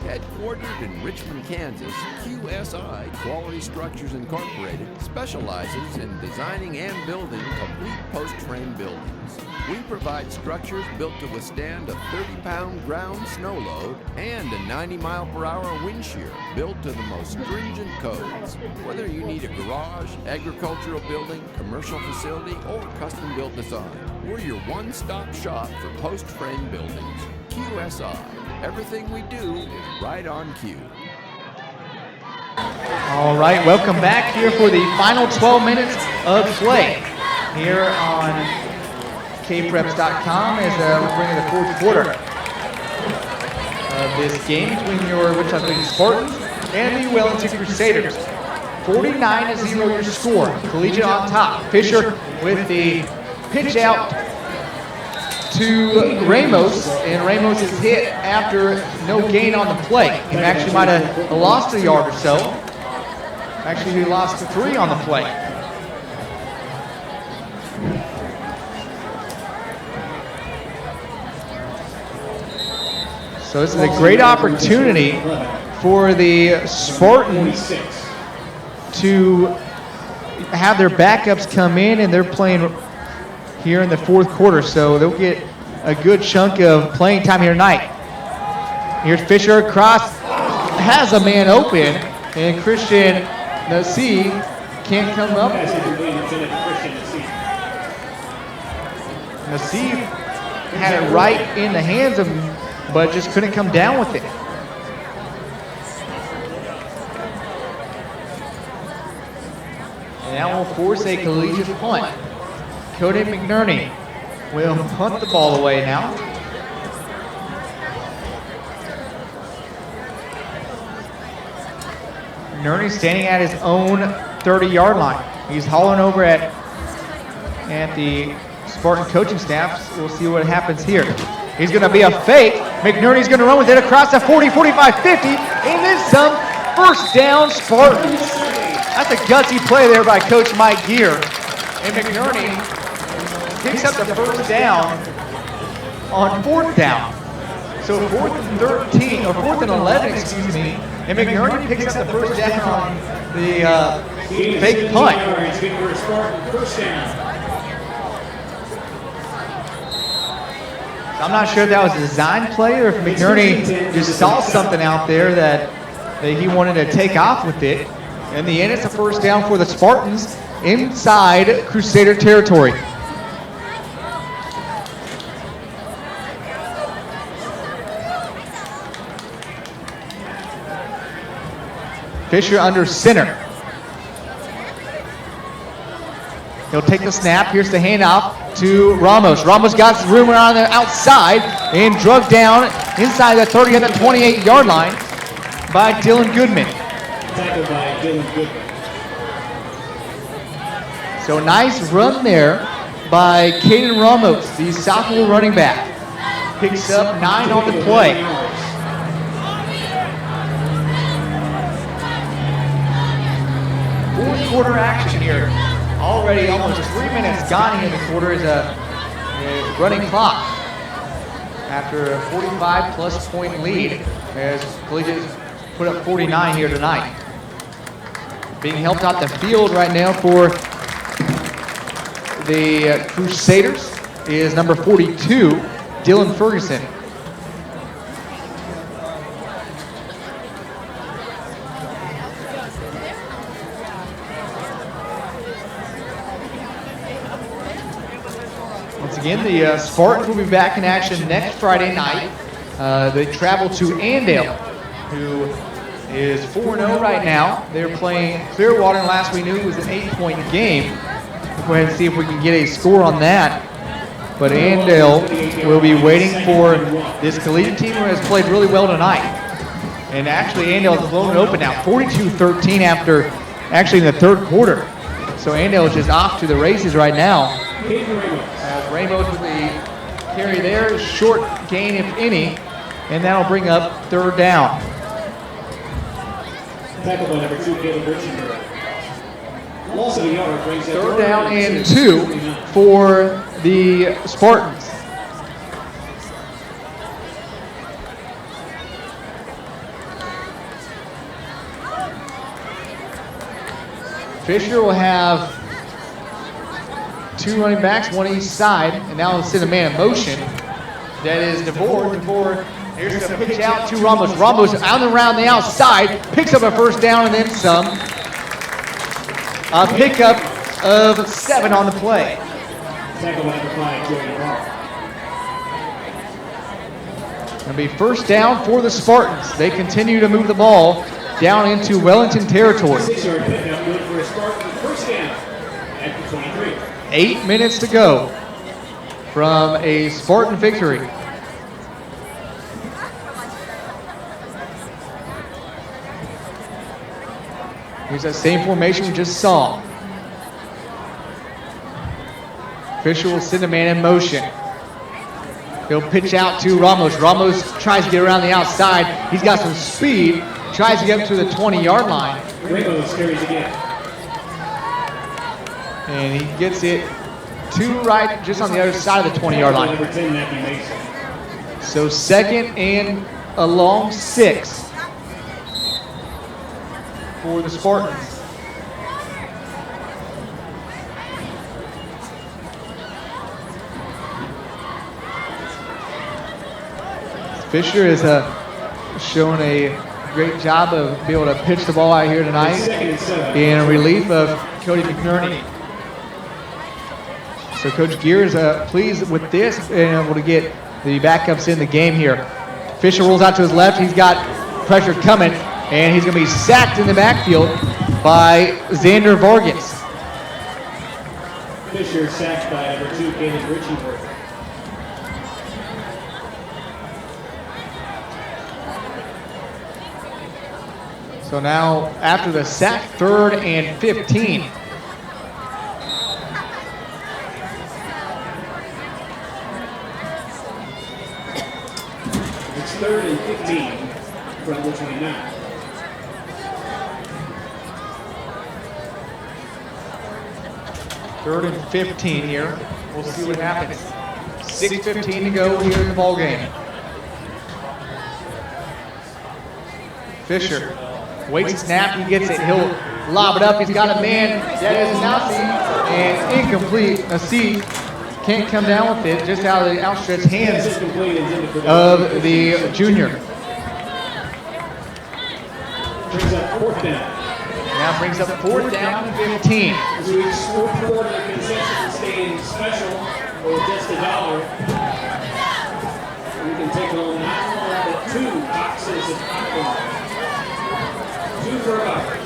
Headquartered in Richmond, Kansas, QSI Quality Structures Incorporated specializes in designing and building complete post-frame buildings. We provide structures built to withstand a 30-pound ground snow load and a 90-mile-per-hour wind shear built to the most stringent codes. Whether you need a garage, agricultural building, commercial facility, or custom-built design, we're your one-stop shop for post-frame buildings. QSI. Everything we do is right on cue. All right, welcome back here for the final 12 minutes of play here on kpreps.com as we're bringing the fourth quarter of this game between your Wichita Collegiate Spartans and the Wellington Crusaders. 49-0 your score. Collegiate on top. Fisher with the pitch out to Ramos, and Ramos is hit after no gain on the play. He actually might have lost a yard or so. Actually, he lost 3 on the play. So this is a great opportunity for the Spartans to have their backups come in, and they're playing here in the fourth quarter, so they'll get a good chunk of playing time here tonight. Here's Fisher across, has a man open, and Christian Nassi can't come up. Nassi had it right in the hands of him, but just couldn't come down with it. And that will force a collegiate punt. Cody McNerney will punt the ball away now. McNerney standing at his own 30-yard line. He's hauling over at the Spartan coaching staff. We'll see what happens here. He's going to be a fake. McNerney's going to run with it across the 40, 45, 50, and then some. First down, Spartans. That's a gutsy play there by Coach Mike Gear. And McNerney picks up the first down on fourth down. So 4th and 13, or 4th and 11, excuse me. And McNerney picks up the first down on the fake punt. I'm not sure if that was a design play or if McNerney just saw something out there that he wanted to take off with it. In the end, it's a first down for the Spartans inside Crusader territory. Fisher under center. He'll take the snap. Here's the handoff to Ramos. Ramos got some room around the outside and drugged down inside the 30 and the 28-yard line by Dylan Goodman. Tackled by Dylan Goodman. So nice run there by Caden Ramos, the sophomore running back. picks up 9 on the play. Fourth quarter action here. Already almost 3 minutes gone here in the quarter is a running clock after a 45-plus point lead as Collegiate put up 49 here tonight. Being helped out the field right now for the Crusaders is number 42, Dylan Ferguson. Once again, the Spartans will be back in action next Friday night. They travel to Andale, who is 4-0 right now. They're playing Clearwater, and last we knew it was an 8-point game. We'll go ahead and see if we can get a score on that. But Andale will be waiting for this Collegiate team who has played really well tonight. And actually, Andale has blown it open now, 42-13 after actually in the third quarter. So Andale is just off to the races right now. Ramos with the carry there, short gain if any, and that'll bring up third down. Tackled by number 2, Caleb Richard. Loss of a yard brings up Third down and 2 for the Spartans. Fisher will have 2 running backs, one each side, and now he'll send a man in motion. That is DeVore. DeVore, here's the pitch out to Ramos. Ramos out and around the outside, picks up a first down and then some. A pickup of 7 on the play. It'll be first down for the Spartans. They continue to move the ball down into Wellington territory. 8 minutes to go from a Spartan victory. Here's that same formation we just saw. Fisher will send a man in motion. He'll pitch out to Ramos. Ramos tries to get around the outside. He's got some speed. Tries to get up to the 20-yard line. Ramos carries again. And he gets it to right, just on the other side of the 20-yard line. Number 10, Matthew Mason. So second and a long 6 for the Spartans. Fisher has shown a great job of being able to pitch the ball out here tonight in relief of Cody McNerney. So Coach Gear is pleased with this and able to get the backups in the game here. Fisher rolls out to his left. He's got pressure coming, and he's going to be sacked in the backfield by Xander Vargas. Fisher sacked by number 2, Caleb Richard. So now, after the sack, 3rd and 15. It's 3rd and 15 from the 29. Third and 15 here. We'll see what happens. 6:15 to go here in the ball game. Fisher waits a snap, he gets it, he'll lob it up, he's got a man, that is Nasi, and incomplete. Nasi can't come down with it, just out of the outstretched hands of the junior. Brings up 4th down. Now brings up 4th down and 15. This week's 4th quarter concession staying special or just $1. You can take home not one but 2 boxes of popcorn. 2 for $1.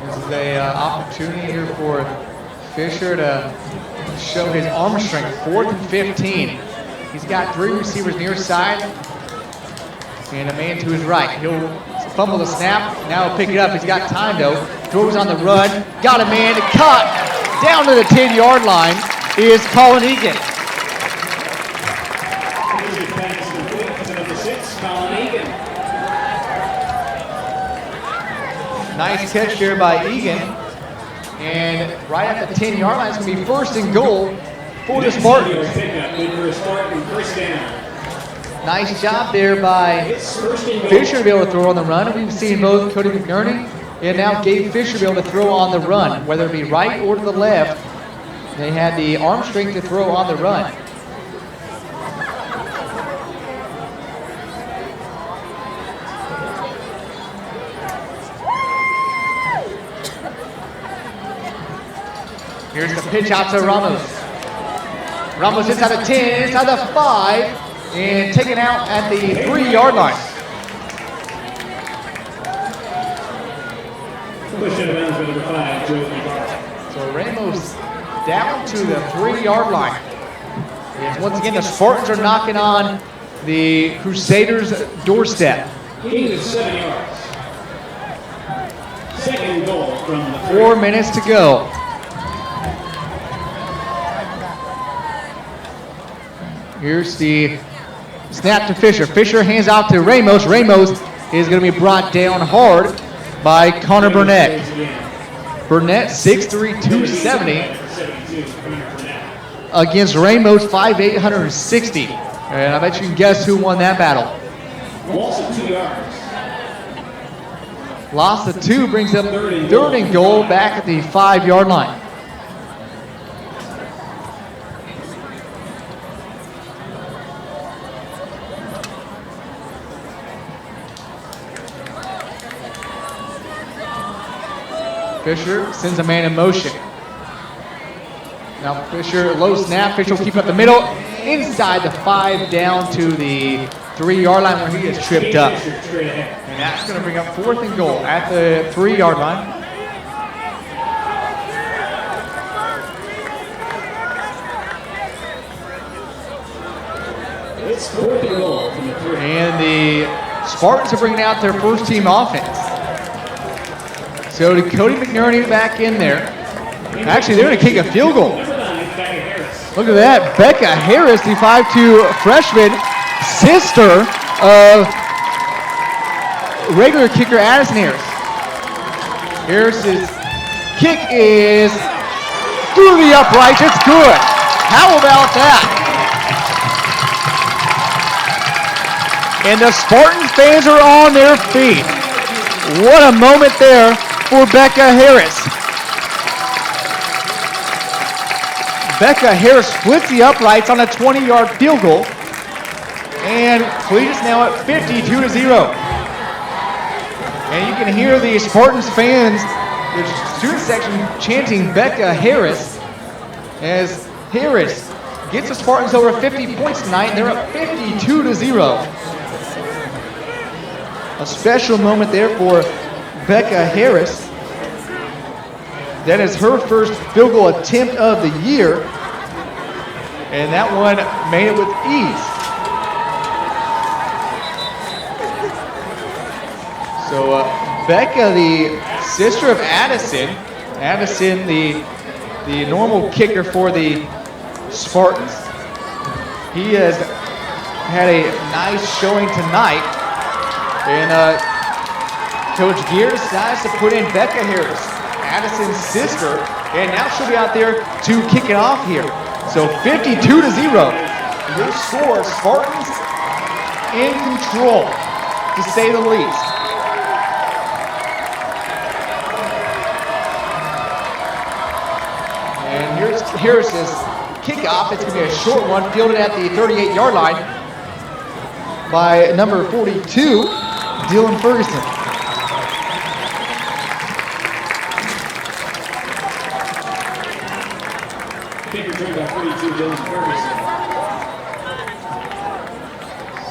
This is an opportunity here for Fisher to show his arm strength. 4th and 15. He's got 3 receivers near side and a man to his right. He'll fumble the snap. Now he'll pick it up. He's got time though. Throws on the run. Got a man. Caught Down to the 10-yard line is Colin Egan. Nice catch there by Egan. And right at the 10-yard line, it's going to be first and goal for the Spartans. Nice job there by Fisher to be able to throw on the run. We've seen both Cody McNerney and now Gabe Fisher be able to throw on the run, whether it be right or to the left. They had the arm strength to throw on the run. Here's the pitch out to Ramos. Ramos inside the 10, inside the 5, and taken out at the 3-yard line. So Ramos down to the 3-yard line. And once again, the Spartans are knocking on the Crusaders' doorstep. Gain of 7 yards. Second goal from the 4 minutes to go. Here's the snap to Fisher. Fisher hands out to Ramos. Ramos is going to be brought down hard by Connor Burnett. Burnett, 6'3", 270. Against Ramos, 5'8", 160. And I bet you can guess who won that battle. Loss of 2 yards. Loss of 2 brings up third and goal back at the 5-yard line. Fisher sends a man in motion. Now Fisher, low snap. Fisher will keep up the middle. Inside the 5 down to the 3-yard line where he is tripped up. And that's going to bring up 4th and goal at the 3-yard line. It's 4th and goal from the 3. And the Spartans are bringing out their first team offense. So to Cody McNerney back in there. Actually, they're going to kick a field goal. Look at that. Becca Harris, the 5'2" freshman, sister of regular kicker Addison Harris. Harris's kick is through the uprights. It's good. How about that? And the Spartan fans are on their feet. What a moment there for Becca Harris. Becca Harris splits the uprights on a 20-yard field goal. And Collegiate's now at 52-0. And you can hear the Spartans fans, the student section, chanting Becca Harris as Harris gets the Spartans over 50 points tonight. They're up 52-0. A special moment there for Becca Harris. That is her first field goal attempt of the year. And that one made it with ease. So Becca, the sister of Addison. Addison, the normal kicker for the Spartans. He has had a nice showing tonight. And Coach Gear decides to put in Becca Harris, Addison's sister, and now she'll be out there to kick it off here. So 52-0. Your score, Spartans in control, to say the least. And here's Harris's kickoff. It's going to be a short one, fielded at the 38-yard line by number 42, Dylan Ferguson.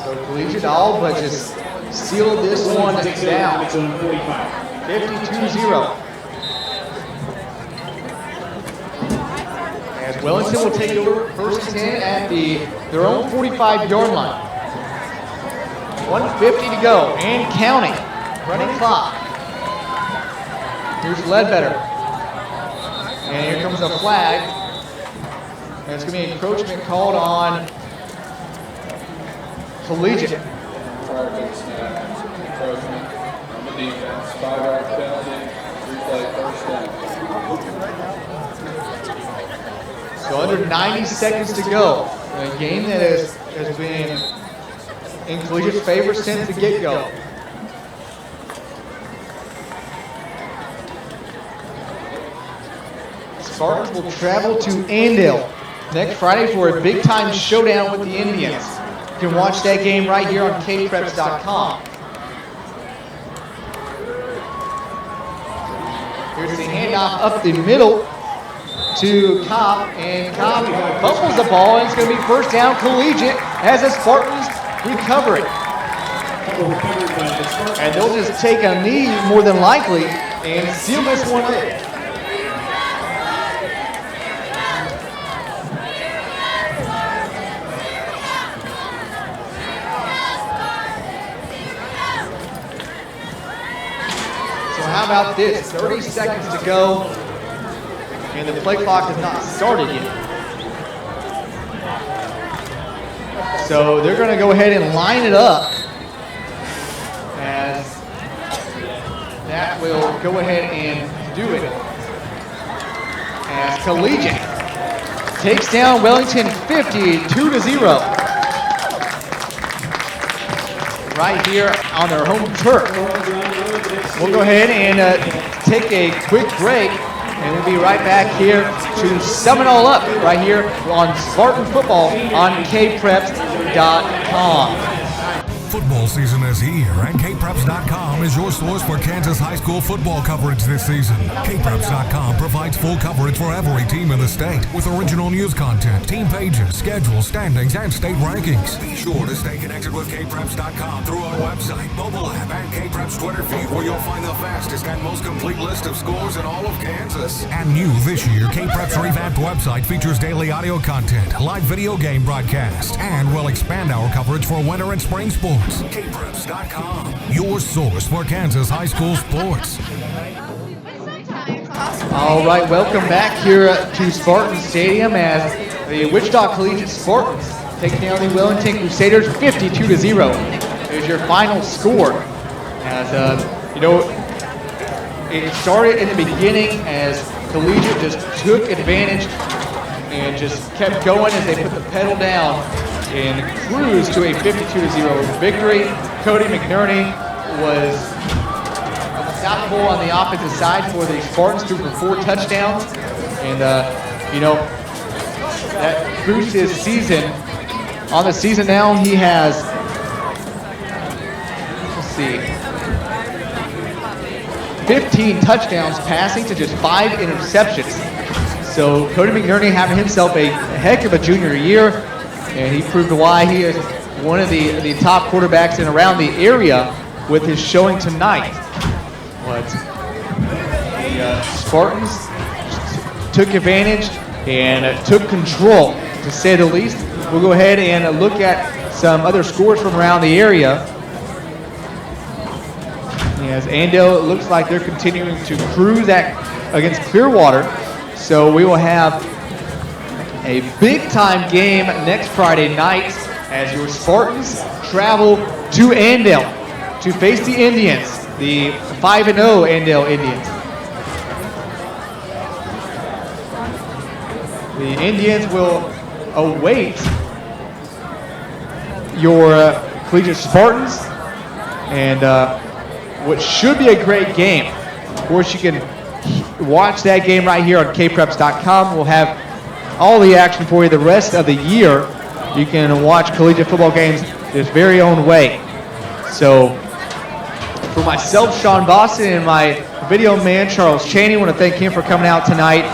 So Collegiate all but just sealed this one down. 52-0. As Wellington will take over first and 10 at their own 45-yard line. 1:50 to go and counting. Running clock. Here's Ledbetter. And here comes a flag. And it's going to be encroachment called on Collegiate. Encroachment on the defense, 5-yard penalty, replay first down. So under 90 seconds to go. A game that has been in Collegiate's favor since the get-go. Spartans will travel to Andale next Friday for a big-time showdown with the Indians. You can watch that game right here on kpreps.com. Here's the handoff up the middle to Cobb, and Cobb fumbles the ball, and it's going to be first down Collegiate as the Spartans recover it. And they'll just take a knee more than likely and seal this one in. How about this? 30 seconds to go, and the play clock has not started yet. So they're going to go ahead and line it up, as that will go ahead and do it. As Collegiate takes down Wellington 52-0. Right here on their home turf. We'll go ahead and take a quick break, and we'll be right back here to sum it all up right here on Spartan Football on kpreps.com. Football season is here, and kpreps.com is your source for Kansas high school football coverage this season. kpreps.com provides full coverage for every team in the state with original news content, team pages, schedules, standings, and state rankings. Be sure to stay connected with kpreps.com through our website, mobile app, and kpreps Twitter feed, where you'll find the fastest and most complete list of scores in all of Kansas. And new this year, kpreps revamped website features daily audio content, live video game broadcasts, and will expand our coverage for winter and spring sports. kpreps.com, your source for Kansas high school sports. All right, welcome back here to Spartan Stadium as the Wichita Collegiate Spartans take down the Wellington Crusaders 52-0. Is your final score. As it started in the beginning as Collegiate just took advantage and just kept going as they put the pedal down and cruised to a 52-0 victory. Cody McNerney was unstoppable on the offensive side for the Spartans, threw for 4 touchdowns, and that boosts his season. On the season now, he has, let's see, 15 touchdowns passing to just 5 interceptions. So Cody McNerney having himself a heck of a junior year. And he proved why he is one of the top quarterbacks in around the area with his showing tonight. But the Spartans took advantage and took control, to say the least. We'll go ahead and look at some other scores from around the area. As Andale, it looks like they're continuing to cruise against Clearwater. So we will have a big-time game next Friday night as your Spartans travel to Andale to face the Indians, the 5-0 Andale Indians. The Indians will await your Collegiate Spartans, and what should be a great game. Of course, you can watch that game right here on kpreps.com. We'll have all the action for you the rest of the year. You can watch collegiate football games this very own way. So for myself, Sean Boston, and my video man, Charles Chaney, I want to thank him for coming out tonight.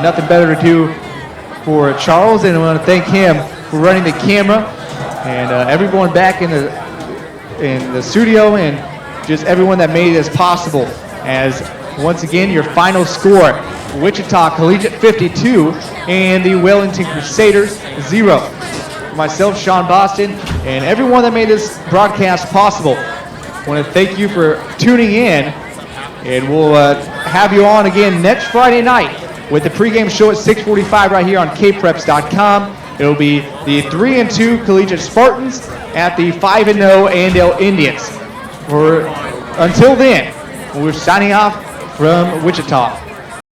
Nothing better to do for Charles, and I want to thank him for running the camera, and everyone back in the studio, and just everyone that made this possible. As once again, your final score, Wichita Collegiate 52 and the Wellington Crusaders 0. Myself, Sean Boston, and everyone that made this broadcast possible, I want to thank you for tuning in, and we'll have you on again next Friday night with the pregame show at 6:45 right here on kpreps.com. It'll be the 3-2 Collegiate Spartans at the 5-0 Andale Indians. Until then, we're signing off from Wichita.